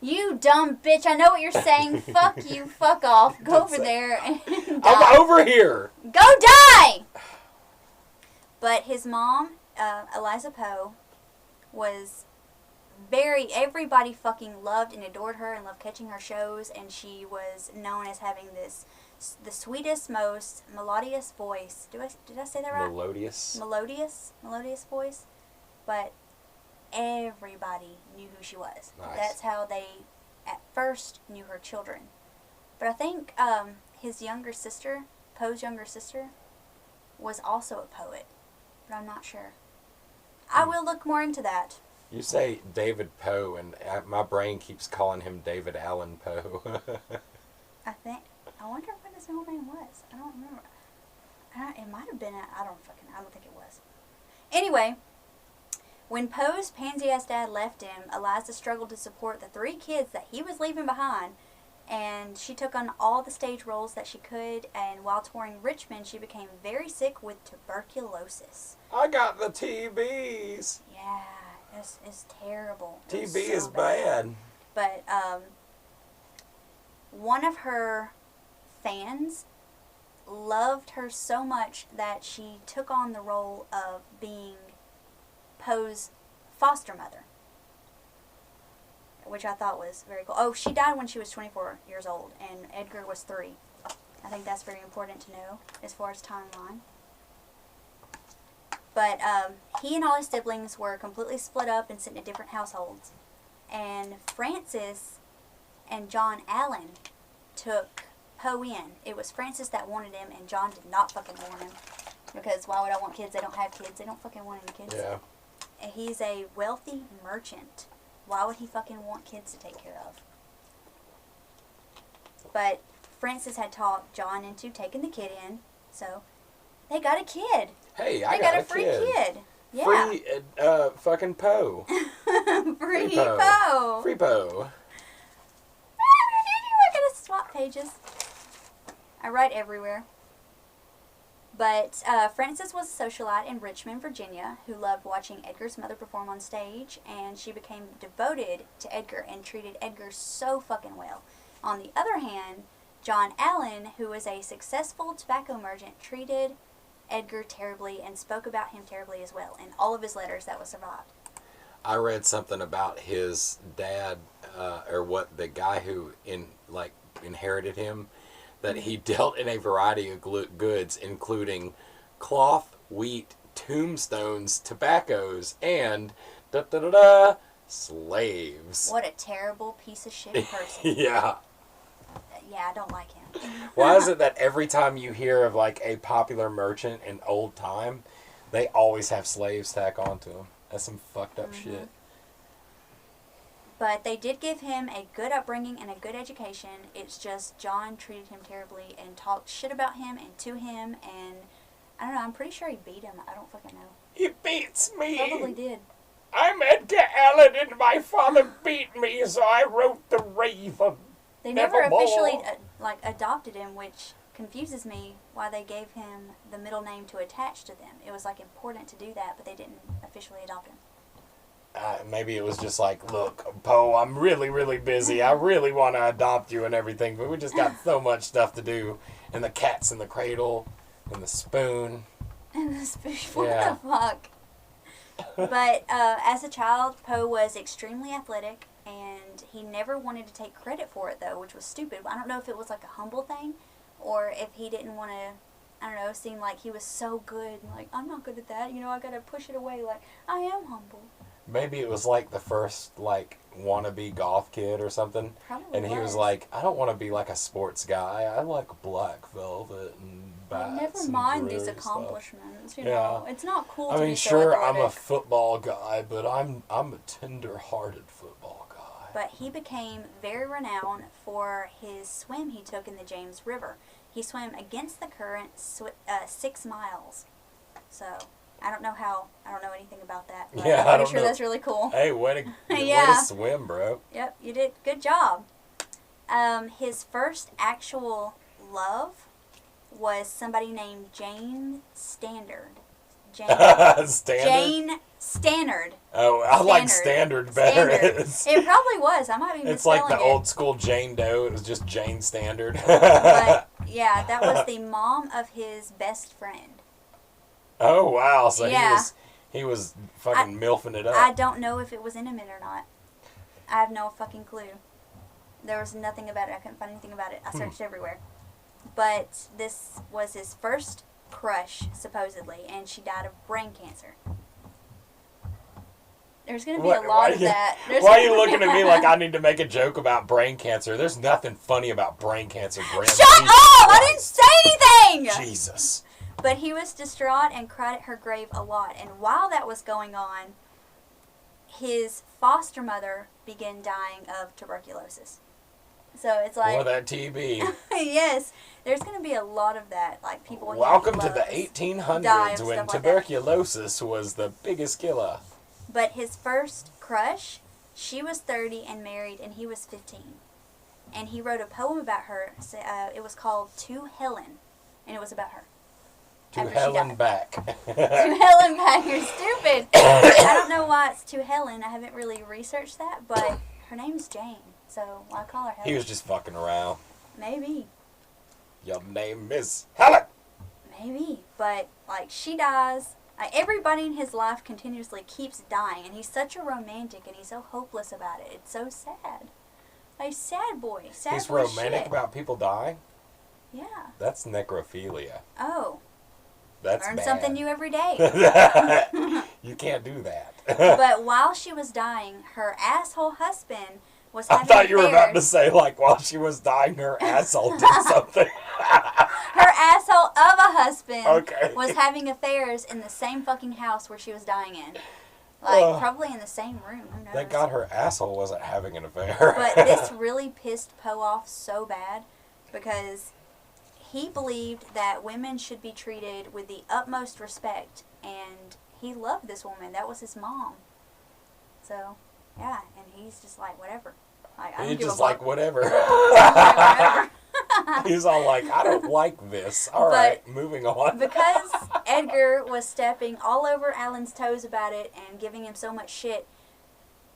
You dumb bitch! I know what you're saying. Fuck you. Fuck off. Go over there and die. I'm over here! Go die! But his mom, Eliza Poe, was everybody fucking loved and adored her and loved catching her shows, and she was known as having the sweetest, most melodious voice. Did I say that right? Melodious. Melodious voice. But everybody knew who she was. Nice. That's how they, at first, knew her children. But I think his younger sister, Poe's younger sister, was also a poet. But I'm not sure. I will look more into that. You say David Poe, and my brain keeps calling him David Allan Poe. I wonder what his middle name was. I don't remember. It might have been I don't think it was. Anyway, when Poe's pansy-ass dad left him, Eliza struggled to support the 3 kids that he was leaving behind, and she took on all the stage roles that she could, and while touring Richmond, she became very sick with tuberculosis. I got the TBs. Yeah, it's terrible. It was TB so is bad. But one of her fans loved her so much that she took on the role of being Poe's foster mother, which I thought was very cool. Oh, she died when she was 24 years old, and Edgar was 3. I think that's very important to know as far as timeline. But he and all his siblings were completely split up and sent to different households. And Francis and John Allen took Poe in. It was Francis that wanted him, and John did not fucking want him. Because why would I want kids? They don't have kids. They don't fucking want any kids. Yeah. And he's a wealthy merchant. Why would he fucking want kids to take care of? But Francis had talked John into taking the kid in, so they got a kid. Hey, I They got got a free kid. Yeah. Free, fucking Poe. Free Poe. Poe. Free Poe. I gotta swap pages. I write everywhere. But Frances was a socialite in Richmond, Virginia, who loved watching Edgar's mother perform on stage, and she became devoted to Edgar and treated Edgar so fucking well. On the other hand, John Allen, who was a successful tobacco merchant, treated Edgar terribly and spoke about him terribly as well in all of his letters that was survived. I read something about his dad, or what the guy who inherited him, that he dealt in a variety of goods, including cloth, wheat, tombstones, tobaccos, and slaves. What a terrible piece of shit person. Yeah. Yeah, I don't like him. Why is it that every time you hear of like a popular merchant in old time, they always have slaves tack onto them? That's some fucked up shit. But they did give him a good upbringing and a good education. It's just John treated him terribly and talked shit about him and to him, and I don't know, I'm pretty sure he beat him. I don't fucking know. He beats me. Probably did. I'm Edgar Allan and my father beat me, so I wrote the Raven. They never Nevermore. officially adopted him, which confuses me why they gave him the middle name to attach to them. It was like important to do that, but they didn't officially adopt him. Maybe it was just like, look, Poe, I'm really, really busy. I really want to adopt you and everything, but we just got so much stuff to do. And the cat's in the cradle, and the spoon. And the spoon, what Yeah. the fuck? But as a child, Poe was extremely athletic, and he never wanted to take credit for it, though, which was stupid. I don't know if it was like a humble thing, or if he didn't want to, I don't know, seem like he was so good. Like, I'm not good at that. You know, I got to push it away. Like, I am humble. Maybe it was like the first, like, wannabe golf kid or something. Probably And he was like, I don't want to be like a sports guy. I like black velvet and bats. Never mind these stuff. accomplishments. You know, it's not cool. I to mean, be so sure, I'm a athletic. football guy, but I'm a tender-hearted football guy. But he became very renowned for his swim he took in the James River. He swam against the current 6 miles. So, I don't know anything about that. But Yeah, I I'm don't pretty sure know. that's really cool. Hey, way to Yeah. swim, bro. Yep, you did. Good job. His first actual love was somebody named Jane Standard. Standard? Jane Stannard. Oh, I like Standard. standard better. It probably was. I might be It's like the misspelling it. old school Jane Doe. It was just Jane Standard. But, yeah, that was the mom of his best friend. Oh, wow. So Yeah. he was fucking milfing it up. I don't know if it was intimate or not. I have no fucking clue. There was nothing about it. I couldn't find anything about it. I searched everywhere. But this was his first crush, supposedly, and she died of brain cancer. There's going to be a lot of that. Why are you looking at me like I need to make a joke about brain cancer? There's nothing funny about brain cancer, Graham. Shut up! I didn't say anything! Jesus. But he was distraught and cried at her grave a lot. And while that was going on, his foster mother began dying of tuberculosis. So it's like... Or that TB. Yes, there's going to be a lot of that. Like people. he Welcome to loves the die 1800s of when stuff like that. tuberculosis was the biggest killer. But his first crush, she was 30 and married, and he was 15. And he wrote a poem about her. It was called To Helen, and it was about her. To After she Helen died. back. To Helen back, you're stupid. I don't know why it's To Helen. I haven't really researched that, but her name's Jane, so why call her Helen? He was just fucking around. Maybe. Your name is Helen. Maybe, but like she dies. Like, everybody in his life continuously keeps dying, and he's such a romantic, and he's so hopeless about it. It's so sad. Like sad boy, sad He's boy romantic shit. about people dying? Yeah. That's necrophilia. Oh, That's learn bad. something new every day. You can't do that. But while she was dying, her asshole husband was I having thought you were about to affairs. say, like, while she was dying, her asshole did something. Her asshole of a husband Okay. was having affairs in the same fucking house where she was dying in. Like, Ugh. probably in the same room. Who knows? Thank God her asshole wasn't having an affair. But this really pissed Poe off so bad because he believed that women should be treated with the utmost respect, and he loved this woman. That was his mom. So, yeah, and he's just like, whatever. Like, I don't He's give just a like, fuck. whatever. Whatever. He's all like, I don't like this. All right, moving on. Because Edgar was stepping all over Alan's toes about it and giving him so much shit,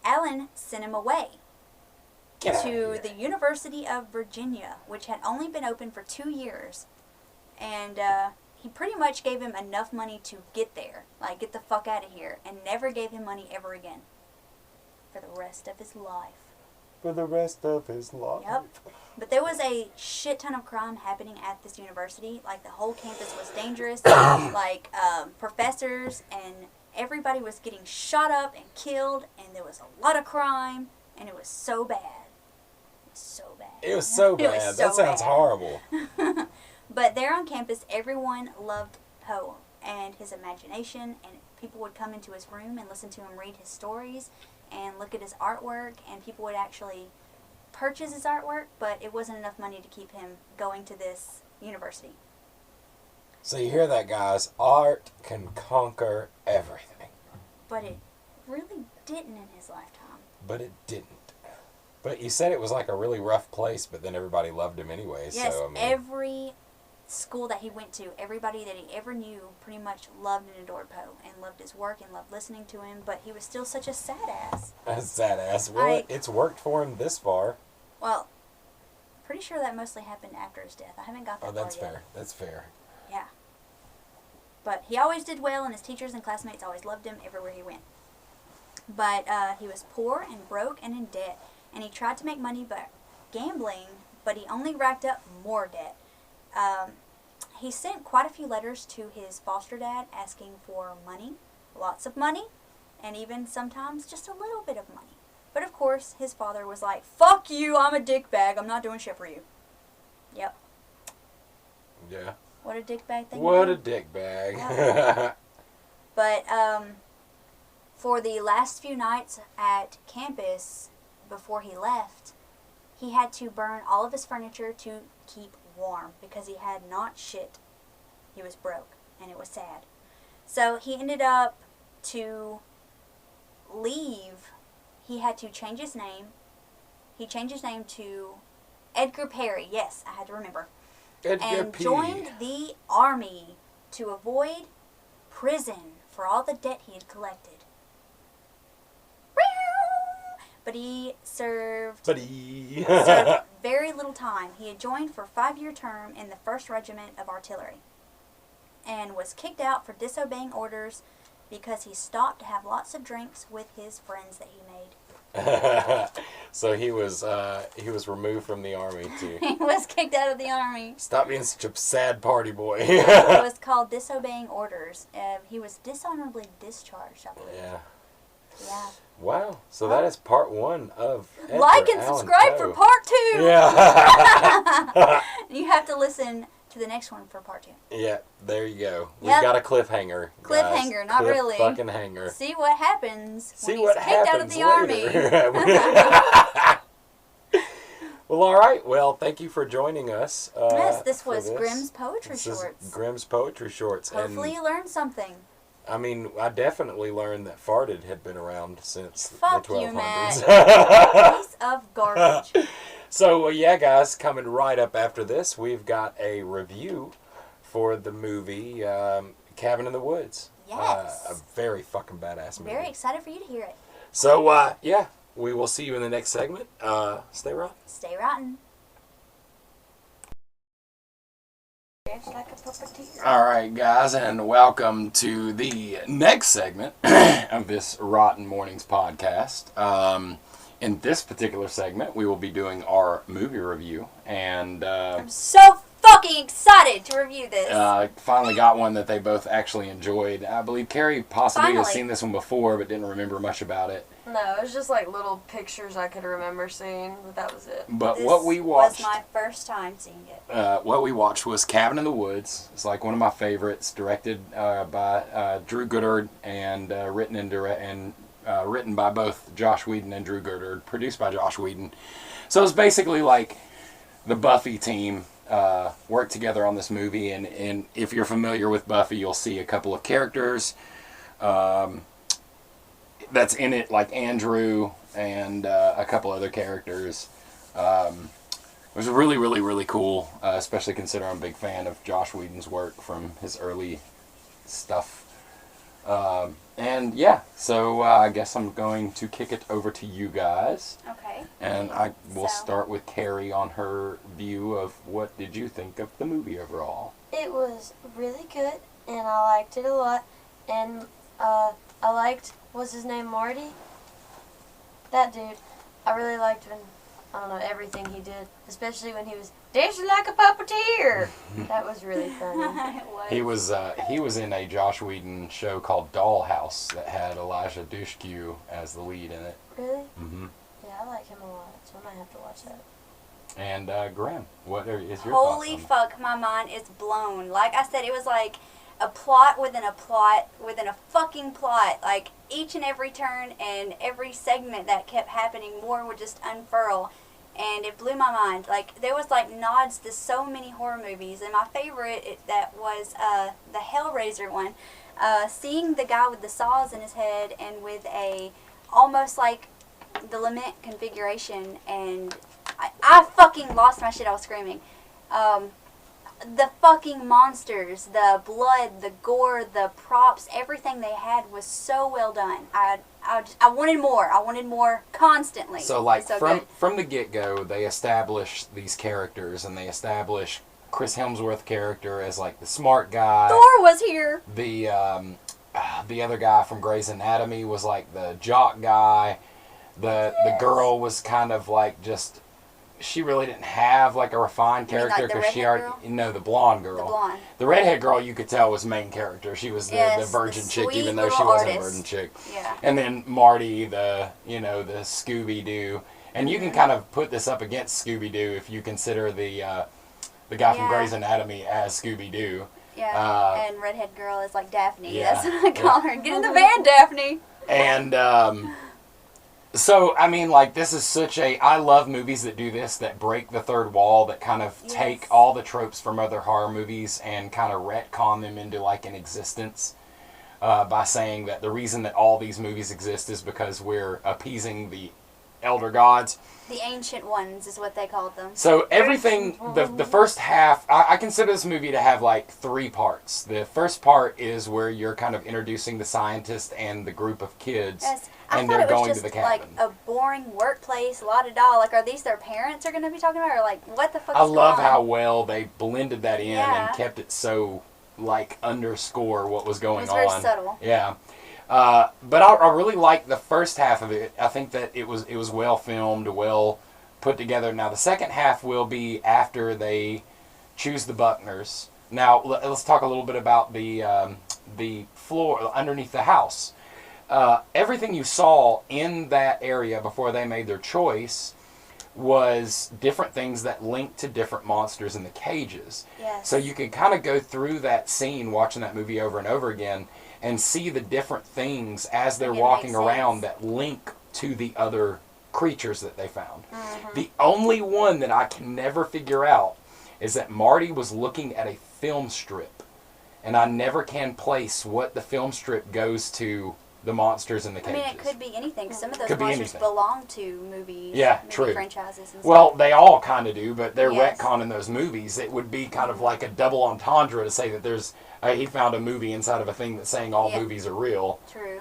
Alan sent him away Get out of to here. the University of Virginia, which had only been open for 2 years. And he pretty much gave him enough money to get there, like get the fuck out of here, and never gave him money ever again for the rest of his life. For the rest of his life. Yep. But there was a shit ton of crime happening at this university. Like, the whole campus was dangerous. Like, professors and everybody was getting shot up and killed, and there was a lot of crime, and it was so bad. It was so bad. It was so It bad. was That so sounds bad. horrible. But there on campus, everyone loved Poe and his imagination, and people would come into his room and listen to him read his stories and look at his artwork, and people would actually purchase his artwork, but it wasn't enough money to keep him going to this university. So you hear that, guys? Art can conquer everything. But it really didn't in his lifetime. But it didn't. But you said it was like a really rough place, but then everybody loved him anyway. Yes, so, I mean, every school that he went to, everybody that he ever knew pretty much loved and adored Poe and loved his work and loved listening to him, but he was still such a sad ass. that's sad ass. Well, it's worked for him this far. Well, pretty sure that mostly happened after his death. I haven't got that Oh, that's far fair. That's fair. yet. Yeah. But he always did well, and his teachers and classmates always loved him everywhere he went. But he was poor and broke and in debt. and he tried to make money by gambling, but he only racked up more debt. He sent quite a few letters to his foster dad asking for money, lots of money, and even sometimes just a little bit of money. But of course, his father was like, "Fuck you, I'm a dickbag, I'm not doing shit for you." Yep. Yeah. What a dickbag thing. What to a do. dickbag. Yeah. But for the last few nights at campus before he left, he had to burn all of his furniture to keep warm because he had not shit. He was broke, and it was sad. So he ended up to leave. He had to change his name. He changed his name to Edgar Perry. Yes, I had to remember. Edgar And P. joined the army to avoid prison for all the debt he had collected. But he served very little time. He had joined for a 5-year term in the 1st Regiment of Artillery and was kicked out for disobeying orders because he stopped to have lots of drinks with his friends that he made. So he was removed from the army too. He was kicked out of the army. Stop being such a sad party boy. It was called disobeying orders. He was dishonorably discharged, I believe. Yeah. Yeah. Wow. So that is part 1 of Edgar Like and Allan subscribe Poe. for part 2. Yeah. You have to listen to the next one for part 2. Yeah. There you go. We've Yep. got a cliffhanger. Cliffhanger, not really. Fucking hanger. See what happens See when what he's kicked out of happens the army. later. Well, all right. Well, thank you for joining us. Yes, this for was Grimm's Poetry This is Shorts. Grimm's Poetry Shorts. Hopefully you learned something. I mean, I definitely learned that farted had been around since Fuck the you, 1200s. Matt. Piece of garbage. So, yeah, guys, coming right up after this, we've got a review for the movie Cabin in the Woods. Yes. A very fucking badass movie. Very excited for you to hear it. So, yeah, we will see you in the next segment. Stay rotten. Stay rotten. All right, guys, and welcome to the next segment of this Rotten Mornings podcast. In this particular segment, we will be doing our movie review, and I'm so fucking excited to review this. finally got one that they both actually enjoyed. I believe Carrie possibly has Finally. seen this one before, but didn't remember much about it. No, it was just like little pictures I could remember seeing, but that was it. But This what we watched, was my first time seeing it. what we watched was Cabin in the Woods. It's like one of my favorites, directed by Drew Goddard and written by both Josh Whedon and Drew Goddard, produced by Josh Whedon. So it's basically like the Buffy team worked together on this movie, and if you're familiar with Buffy, you'll see a couple of characters that's in it, like Andrew and a couple other characters. It was really, really, really cool, especially considering I'm a big fan of Josh Whedon's work from his early stuff. And yeah, so I guess I'm going to kick it over to you guys. Okay. And I will So- start with Carrie on her view of what did you think of the movie overall. It was really good, and I liked it a lot. And I liked, what's his name, Marty? That dude. I really liked when, I don't know, everything he did. Especially when he was dancing like a puppeteer. That was really funny. It was. He was in a Josh Whedon show called Dollhouse that had Elijah Dushku as the lead in it. Really? Mm-hmm. Yeah, I like him a lot, so I might have to watch that. And Graham, is your Holy thoughts on fuck, my mind is blown. Like I said, it was like a plot within a plot within a fucking plot. Like each and every turn and every segment that kept happening, more would just unfurl. And it blew my mind. Like there was like nods to so many horror movies, and my favorite that was the Hellraiser one. Seeing the guy with the saws in his head and with a almost like the lament configuration, and I fucking lost my shit. I was screaming. The fucking monsters, the blood, the gore, the props, everything they had was so well done. I wanted more. I wanted more constantly. So like It's so from good. from the get-go, they established these characters, and they established Chris Hemsworth character as like the smart guy. Thor was here. The other guy from Grey's Anatomy was like the jock guy. The girl was kind of like just, she really didn't have like a refined You mean, like, character the because she redhead already, no, the blonde girl. The blonde. The redhead girl, you could tell was main character. She was the Yes, virgin the chick, sweet even though she little wasn't a artist. virgin chick. Yeah. And then Marty, the Scooby-Doo. And you can kind of put this up against Scooby-Doo if you consider the guy from Yeah. Grey's Anatomy as Scooby-Doo. Yeah. And redhead girl is like Daphne. Yeah, That's what I call her. Get in the van, Daphne. And so, I mean, like, this is such a... I love movies that do this, that break the third wall, that kind of Yes. take all the tropes from other horror movies and kind of retcon them into, like, an existence by saying that the reason that all these movies exist is because we're appeasing the elder gods. The ancient ones is what they called them. So everything, the first half, I consider this movie to have like 3 parts. The first part is where you're kind of introducing the scientist and the group of kids, Yes. I and thought they're it was going just to the like cabin. a boring workplace, la-da-da. Like, are these their parents are going to be talking about? Or like, what the fuck I is love going on? how well they blended that in Yeah. and kept it so, like, underscore what was going It was very on. subtle. Yeah. But I really liked the first half of it. I think that it was well filmed, well put together. Now, the second half will be after they choose the Buckners. Now, let's talk a little bit about the floor underneath the house. Everything you saw in that area before they made their choice was different things that linked to different monsters in the cages. Yes. So you can kind of go through that scene, watching that movie over and over again, and see the different things as they're Make it walking make around sense. that link to the other creatures that they found. Mm-hmm. The only one that I can never figure out is that Marty was looking at a film strip, and I never can place what the film strip goes to the monsters in the I cages. mean, it could be anything. Some of those Could be monsters anything. belong to movies, Yeah, movie true. franchises and Well, stuff. they all kind of do, but they're Yes. retconning those movies. It would be kind of like a double entendre to say that there's he found a movie inside of a thing that's saying all Yeah. movies are real. True.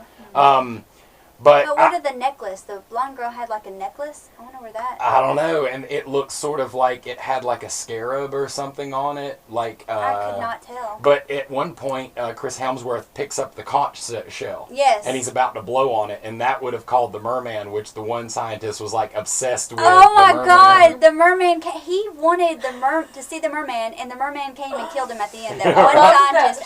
But But what did the necklace? The blonde girl had like a necklace. I wonder where that. I don't know, and it looked sort of like it had like a scarab or something on it, like. I could not tell. But at one point, Chris Hemsworth picks up the conch shell. Yes. And he's about to blow on it, and that would have called the merman, which the one scientist was like obsessed with. Oh the my merman. God! The merman. He wanted to see the merman, and the merman came and killed him at the end. That one scientist.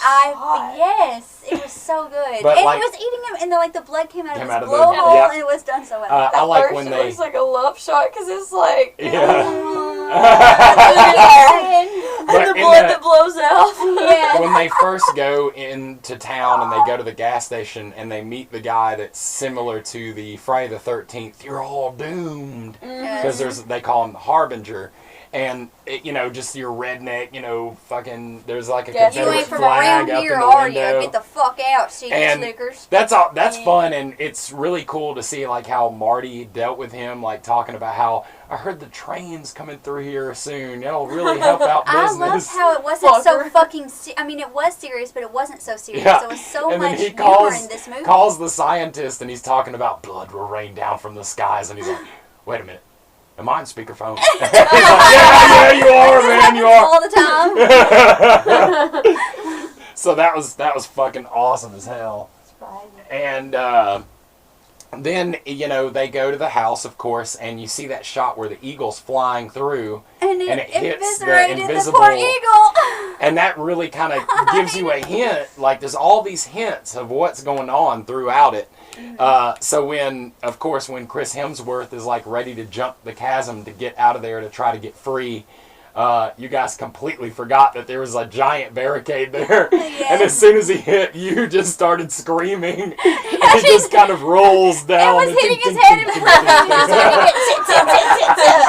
Yes, it was so good, But, and like- it was eating him, and like the blood came out Came of out his of the- blowhole, yeah. and it was done so well. I like First when it they. looks like a love shot because it's like Yeah. and But the in blood the- that blows out. Yeah. When they first go into town and they go to the gas station and they meet the guy that's similar to the Friday the 13th, you're all doomed. Because they call him the Harbinger. And, just your redneck, fucking, there's like a Yeah, You Confederate ain't from flag around up here, in the are you? window. Get the fuck out, Steve And Snickers. that's all. That's fun, and it's really cool to see like how Marty dealt with him, like talking about how I heard the train's coming through here soon. It'll really help out I business. loved how it wasn't so Fucker. fucking. I mean, it was serious, but it wasn't so serious. Yeah. There was so And then much he humor in this movie. calls the scientist, and he's talking about blood will rain down from the skies, and he's like, "Wait a minute, am I on speakerphone?" He's like, yeah, you are, man, you are. all the time. So that was fucking awesome as hell. And then they go to the house, of course, and you see that shot where the eagle's flying through, And and it hits the eviscerated invisible. poor eagle. And that really kind of gives you a hint. Like, there's all these hints of what's going on throughout it. So when Chris Hemsworth is like ready to jump the chasm to get out of there to try to get free, you guys completely forgot that there was a giant barricade there. Yes. And as soon as he hit, you just started screaming. And he just kind of rolls down. It was hitting his head and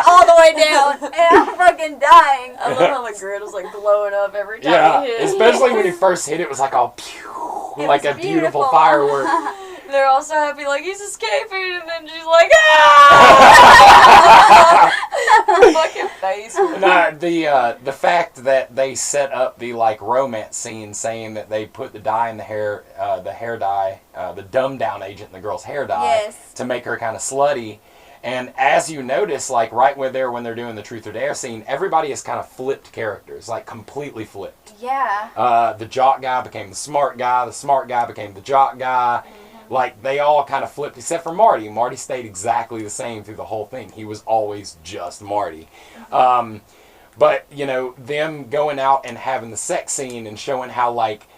all the way down, and I'm fucking dying. I love how the grid was like blowing up every time Yeah, he hit. especially when he first hit it, was like all pew, It like was a beautiful beautiful. firework. They're all so happy, like he's escaping, and then she's like, ah! Fucking face. No, the fact that they set up the like romance scene, saying that they put the dye in the hair dye, the dumb down agent in the girl's hair dye, Yes. to make her kind of slutty. And as you notice, like right when they're doing the truth or dare scene, everybody is kind of flipped characters, like completely flipped. Yeah. The jock guy became the smart guy became the jock guy. Like, they all kind of flipped, except for Marty. Marty stayed exactly the same through the whole thing. He was always just Marty. But, you know, them going out and having the sex scene and showing how, like,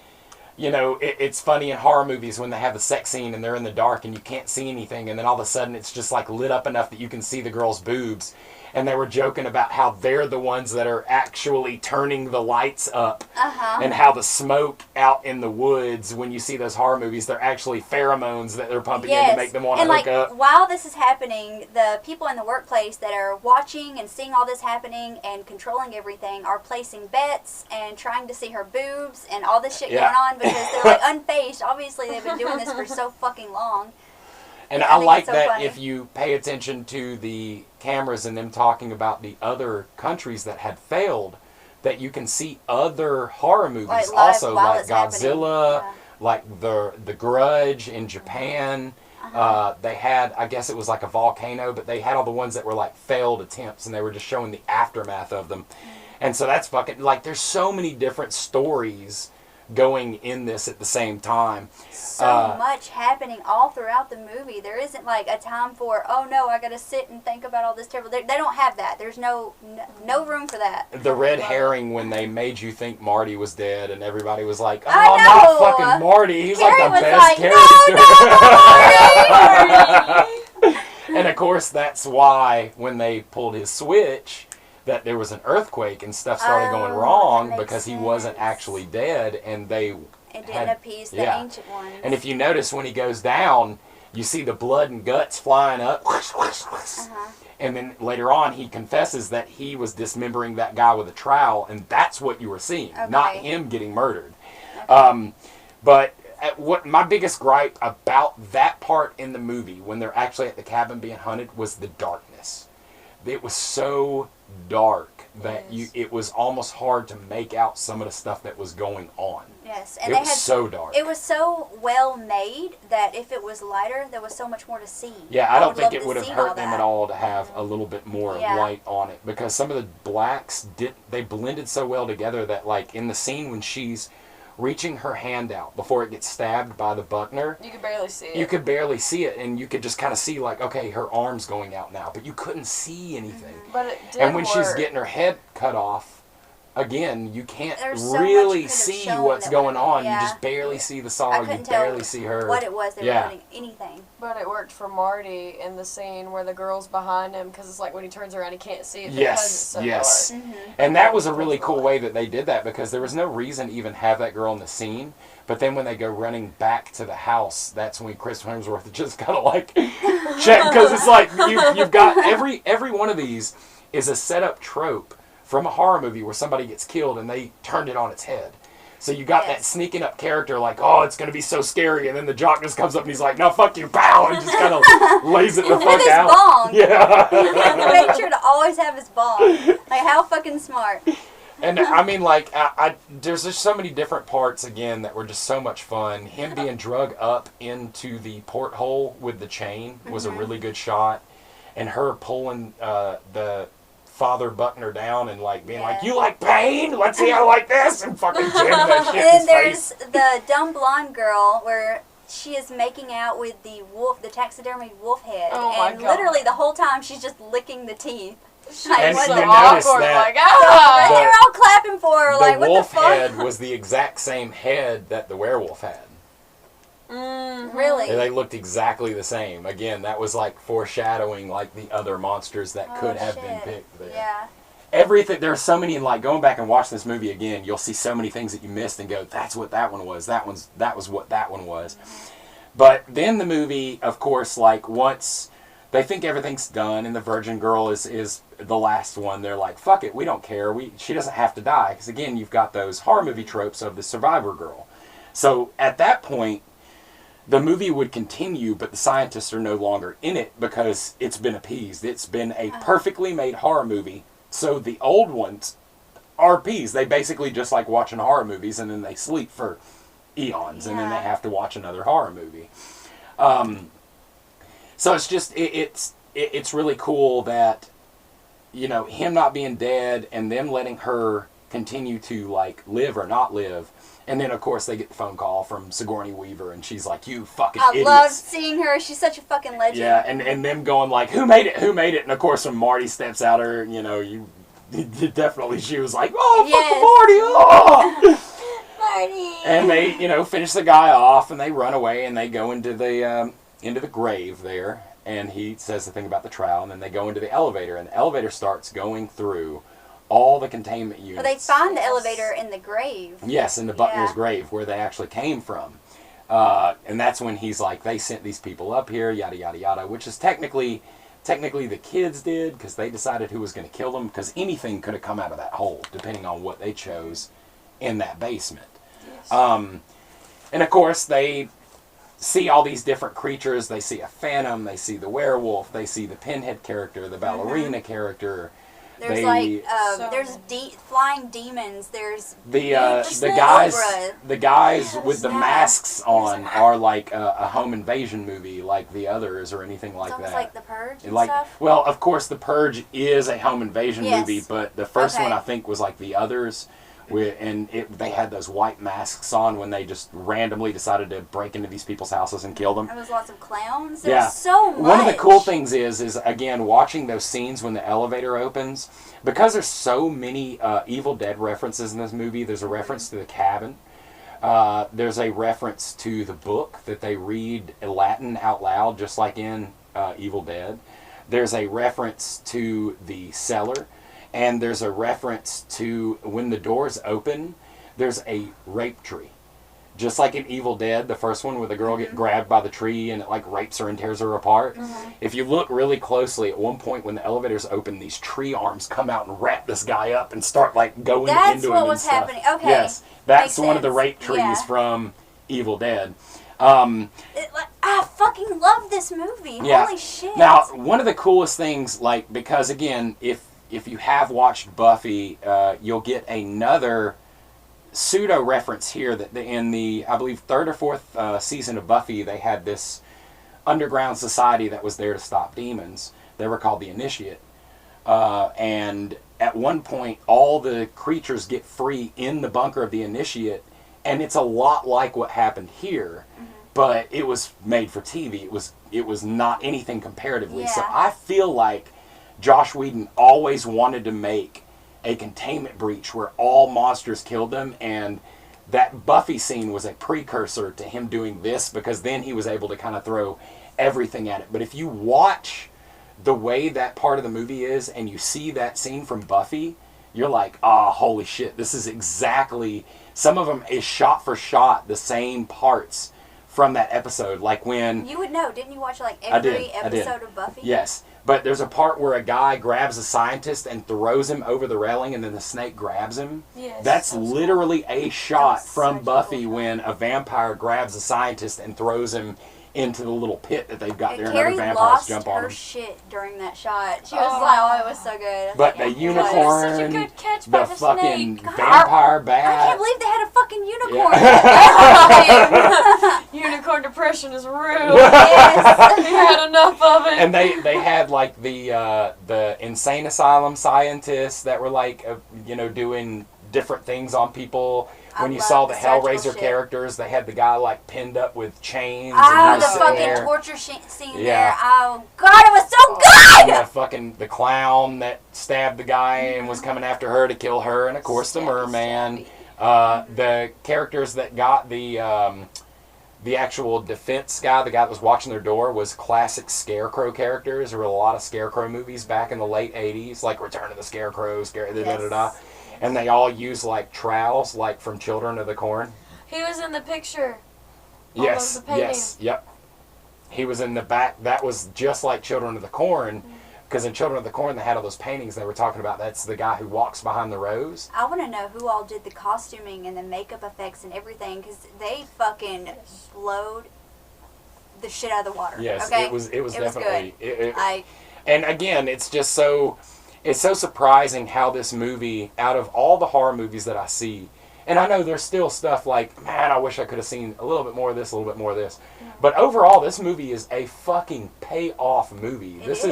you know, it's funny in horror movies when they have the sex scene and they're in the dark and you can't see anything, and then all of a sudden it's just, like, lit up enough that you can see the girl's boobs. And they were joking about how they're the ones that are actually turning the lights up. And how the smoke out in the woods, when you see those horror movies, they're actually pheromones that they're pumping in to make them want to hook up. While this is happening, the people in the workplace that are watching and seeing all this happening and controlling everything are placing bets and trying to see her boobs and all this shit going on because they're like unfazed. Obviously, they've been doing this for so fucking long. And I like so that funny. if you pay attention to the cameras and them talking about the other countries that had failed, that you can see other horror movies also, like Godzilla, like the Grudge in Japan. They had, I guess it was like a volcano, but they had all the ones that were like failed attempts, and they were just showing the aftermath of them. And so that's fucking, like, there's so many different stories going in this at the same time. So much happening all throughout the movie. There isn't like a time for, oh no, I gotta sit and think about all this terrible. They don't have that. There's no room for that. The red herring when they made you think Marty was dead and everybody was like, oh, not fucking Marty. He's Carrie like the was best like, character. And of course that's why when they pulled his switch, that there was an earthquake and stuff started going wrong because he wasn't actually dead, and it didn't appease the ancient ones. And if you notice when he goes down, you see the blood and guts flying up. And then later on, he confesses that he was dismembering that guy with a trowel, and that's what you were seeing, not him getting murdered. But what my biggest gripe about that part in the movie, when they're actually at the cabin being hunted, was the darkness. It was so dark that it was almost hard to make out some of the stuff that was going on. Yes, and it was so dark. It was so well made that if it was lighter, there was so much more to see. Yeah, I don't think it would have hurt them at all to have a little bit more light on it, because some of the blacks they blended so well together that, like, in the scene when she's reaching her hand out before it gets stabbed by the Buckner, you could barely see it. You could barely see it, and you could just kind of see, like, okay, her arm's going out now, but you couldn't see anything. But it did And when work. she's getting her head cut off, again, you can't so really see what's going on. Yeah. You just barely see the saw. You barely see her. What it was they were putting anything. But it worked for Marty in the scene where the girl's behind him, because it's like when he turns around he can't see it because it's so dark. And that was a really cool way that they did that, because there was no reason to even have that girl in the scene. But then when they go running back to the house, that's when Chris Hemsworth just kind of like check, because it's like you've got every one of these is a setup trope from a horror movie where somebody gets killed and they turned it on its head. So you got that sneaking up character like, oh, it's going to be so scary, and then the jock just comes up and he's like, no, fuck you, pow, and just kind of lays it the fuck with out. His bong. Yeah. He made sure to always have his bong. Like, how fucking smart. And I mean, like, there's just so many different parts, again, that were just so much fun. Him being drug up into the porthole with the chain was a really good shot. And her pulling the Father Buckner down and, like, being like, you like pain? Let's see how I like this! And fucking jam that shit in his face. And there's the dumb blonde girl where she is making out with the wolf, the taxidermy wolf head. Oh my and God. literally the whole time she's just licking the teeth. And what you the notice awkward, that like, they're all clapping for her, like, the what wolf the fuck? head was the exact same head that the werewolf had. Really? They looked exactly the same. Again, that was like foreshadowing like the other monsters that could have been picked there. Yeah. Everything, there's so many, like, going back and watching this movie again, you'll see so many things that you missed and go, that's what that one was. That was what that one was. But then the movie, of course, like, once they think everything's done and the virgin girl is the last one, they're like, fuck it, we don't care. She doesn't have to die. Because again, you've got those horror movie tropes of the survivor girl. So at that point, the movie would continue, but the scientists are no longer in it because it's been appeased. It's been a perfectly made horror movie. So the old ones are appeased. They basically just like watching horror movies, and then they sleep for eons, and then they have to watch another horror movie. So it's just, it's really cool that, you know, him not being dead and them letting her continue to like live or not live. And then of course they get the phone call from Sigourney Weaver, and she's like, "You fucking idiots." I love seeing her. She's such a fucking legend. Yeah, and them going like, "Who made it? Who made it?" And of course when Marty steps out, her, definitely she was like, "Oh, fucking Marty!" Oh! Marty. And they, finish the guy off, and they run away, and they go into the grave there, and he says the thing about the trowel, and then they go into the elevator, and the elevator starts going through all the containment units. Well, they find the elevator in the grave. Yes, in the Butler's grave, where they actually came from. And that's when he's like, they sent these people up here, yada, yada, yada, which is technically the kids did, because they decided who was going to kill them, because anything could have come out of that hole, depending on what they chose in that basement. Yes. And of course, they see all these different creatures. They see a phantom, they see the werewolf, they see the pinhead character, the ballerina character. There's there's flying demons. There's the guys with the masks on are like a home invasion movie, like The Others or anything like that. It's like The Purge and stuff. Well, of course, The Purge is a home invasion movie, but the first one I think was like The Others. They had those white masks on when they just randomly decided to break into these people's houses and kill them. There was lots of clowns. There's so much. One of the cool things is again, watching those scenes when the elevator opens, because there's so many Evil Dead references in this movie. There's a reference to the cabin. There's a reference to the book that they read Latin out loud, just like in Evil Dead. There's a reference to the cellar. And there's a reference to when the doors open, there's a rape tree. Just like in Evil Dead, the first one where the girl gets grabbed by the tree and it like rapes her and tears her apart. Mm-hmm. If you look really closely, at one point when the elevators open, these tree arms come out and wrap this guy up and start like going into him and stuff. That's what was happening. Okay. Yes, that's one of the rape trees from Evil Dead. I fucking love this movie. Yeah. Holy shit. Now, one of the coolest things, like, because again, if you have watched Buffy, you'll get another pseudo reference here that in the, I believe, third or fourth season of Buffy, they had this underground society that was there to stop demons. They were called the Initiate. And at one point, all the creatures get free in the bunker of the Initiate, and it's a lot like what happened here, but it was made for TV. It was not anything comparatively. Yeah. So I feel like Josh Whedon always wanted to make a containment breach where all monsters killed them, and that Buffy scene was a precursor to him doing this, because then he was able to kind of throw everything at it. But if you watch the way that part of the movie is and you see that scene from Buffy, you're like, oh, holy shit, this is exactly, some of them is shot for shot the same parts from that episode. Like when... You would know, didn't you watch like every episode of Buffy? Yes. But there's a part where a guy grabs a scientist and throws him over the railing, and then the snake grabs him. Yes, that's literally a shot from Buffy cool when a vampire grabs a scientist and throws him into the little pit that they've got and there, and Carrie other vampires lost jump on her him. shit during that shot. She was like, oh, it was so good. But the unicorn, such a good catch by the the fucking snake. vampire I bat. can't believe they had a fucking unicorn. Yeah. Unicorn depression is real. Yes. We had enough of it. And they had like the insane asylum scientists that were like doing different things on people. When you saw the Hellraiser characters, they had the guy like pinned up with chains. Ah, the fucking torture scene there. Oh God, it was so good. The clown that stabbed the guy and was coming after her to kill her, and of course the merman. The characters that got the actual defense guy, the guy that was watching their door, was classic Scarecrow characters. There were a lot of Scarecrow movies back in the late 80s, like Return of the Scarecrow, and they all use like trowels, like from Children of the Corn. He was in the picture. Yes, yes, yep. He was in the back. That was just like Children of the Corn, because in Children of the Corn they had all those paintings they were talking about. That's the guy who walks behind the rose. I want to know who all did the costuming and the makeup effects and everything, because they fucking blowed the shit out of the water. Yes, okay? it was definitely. Good. And again, it's just so. It's so surprising how this movie, out of all the horror movies that I see, and I know there's still stuff like, man, I wish I could have seen a little bit more of this, a little bit more of this. But overall, this movie is a fucking payoff movie. This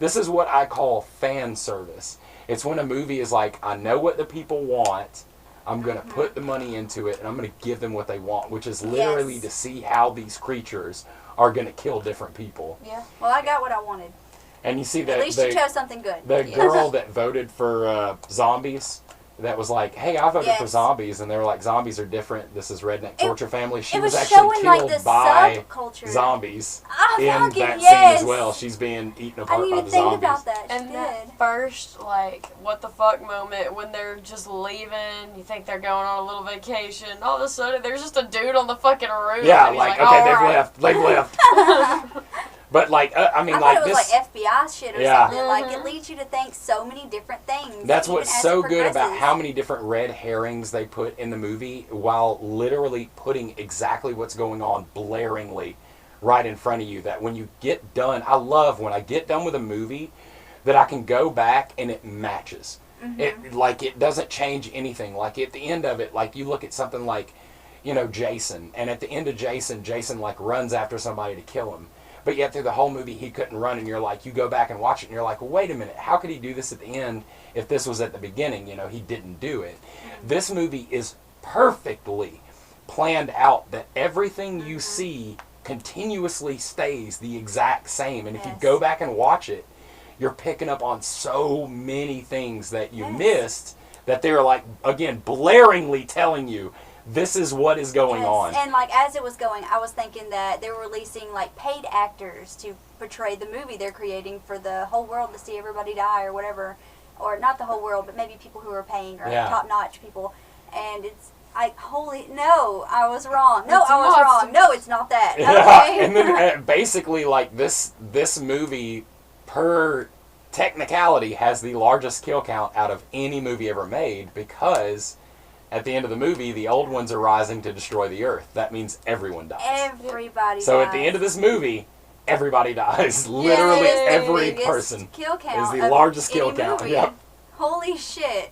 is what I call fan service. It's when a movie is like, I know what the people want. I'm going to put the money into it, and I'm going to give them what they want, which is literally to see how these creatures are going to kill different people. Yeah. Well, I got what I wanted. And you see that at least you chose something good. The girl that voted for zombies, that was like, hey, I voted for zombies, and they were like, zombies are different. This is redneck torture family. She was actually killed by zombies in that scene as well. She's being eaten apart by the zombies. I didn't even think about that. And that first, like, what the fuck moment when they're just leaving, you think they're going on a little vacation, all of a sudden there's just a dude on the fucking roof. Yeah, and like, he's okay, they've left. But, like, I mean, like, thought it was this... like FBI shit or something. Like, it leads you to think so many different things. That's what's so good about how many different red herrings they put in the movie, while literally putting exactly what's going on blaringly right in front of you. That when you get done... I love when I get done with a movie that I can go back and it matches. It doesn't change anything. Like, at the end of it, like, you look at something like, you know, Jason. And at the end of Jason, like, runs after somebody to kill him. But yet through the whole movie, he couldn't run, and you're like, you go back and watch it, and you're like, well, wait a minute, how could he do this at the end if this was at the beginning? You know, he didn't do it. This movie is perfectly planned out that everything you see continuously stays the exact same. And if you go back and watch it, you're picking up on so many things that you missed that they're like, again, blaringly telling you, this is what is going on. And like as it was going, I was thinking that they were releasing like paid actors to portray the movie they're creating for the whole world to see everybody die or whatever, or not the whole world, but maybe people who are paying or top-notch people. And it's I was wrong. No, I was wrong. No, it's not that. Okay. And then basically like this movie per technicality has the largest kill count out of any movie ever made, because at the end of the movie, the old ones are rising to destroy the earth. That means everyone dies. Everybody dies. So at the end of this movie, everybody dies. Literally every person kill count is the largest kill count. Yep. Holy shit.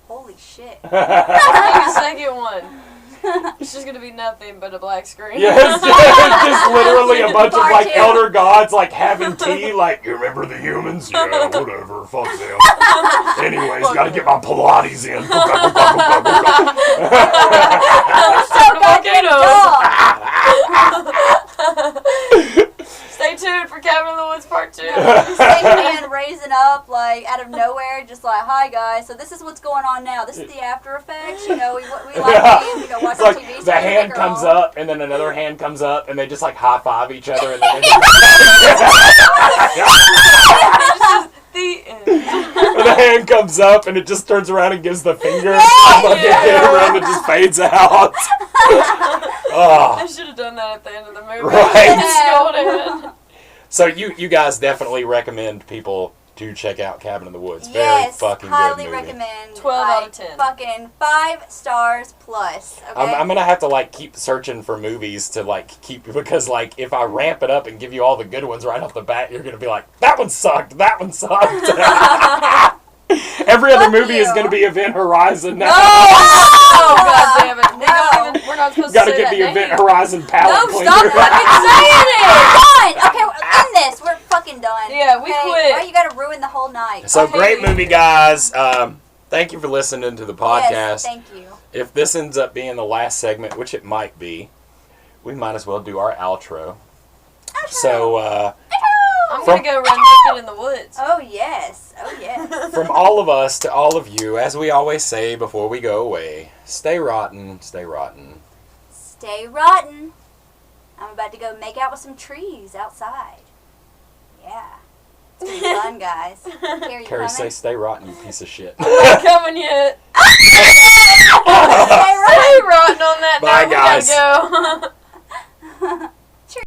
Holy shit. The second one. It's just gonna be nothing but a black screen. Yeah, it's just literally a bunch of like elder gods like having tea, like, you remember the humans? Yeah, whatever, fuck them. Anyways, gotta get my Pilates in. Stay tuned for Cabin in the Woods Part 2. Same raising up like out of nowhere, just like, hi guys, so this is what's going on now. This is the after effects, you know, we like games, we go watch like TV. The hand comes up, and then another hand comes up, and they just like high five each other, and then the end. the hand comes up, and it just turns around and gives the finger, and it just fades out. They should have done that at the end of the movie. Right. So you guys definitely recommend people to check out Cabin in the Woods. Very fucking good movie. Highly recommend. 12 out of 10. Fucking 5 stars plus. Okay? I'm gonna have to like keep searching for movies to like keep, because like if I ramp it up and give you all the good ones right off the bat, you're gonna be like, that one sucked. That one sucked. Every other movie is gonna be Event Horizon now. Oh, God damn it. We're not supposed to Gotta say get that the name. Event Horizon palette cleaner. Stop fucking saying it! Done! Okay, we're in this. We're fucking done. Yeah, we quit. Why you gotta ruin the whole night? So great movie, guys. Thank you for listening to the podcast. Yes, thank you. If this ends up being the last segment, which it might be, we might as well do our outro. So, I'm gonna go run naked in the woods. Oh, yes. Oh, yes. from all of us to all of you, as we always say before we go away, stay rotten, stay rotten. Stay rotten. I'm about to go make out with some trees outside. Yeah. It's gonna be fun, guys. Carrie, say stay rotten, you piece of shit. I'm not coming yet. Stay rotten. Stay rotten on that. Bye, Now we guys. gotta go.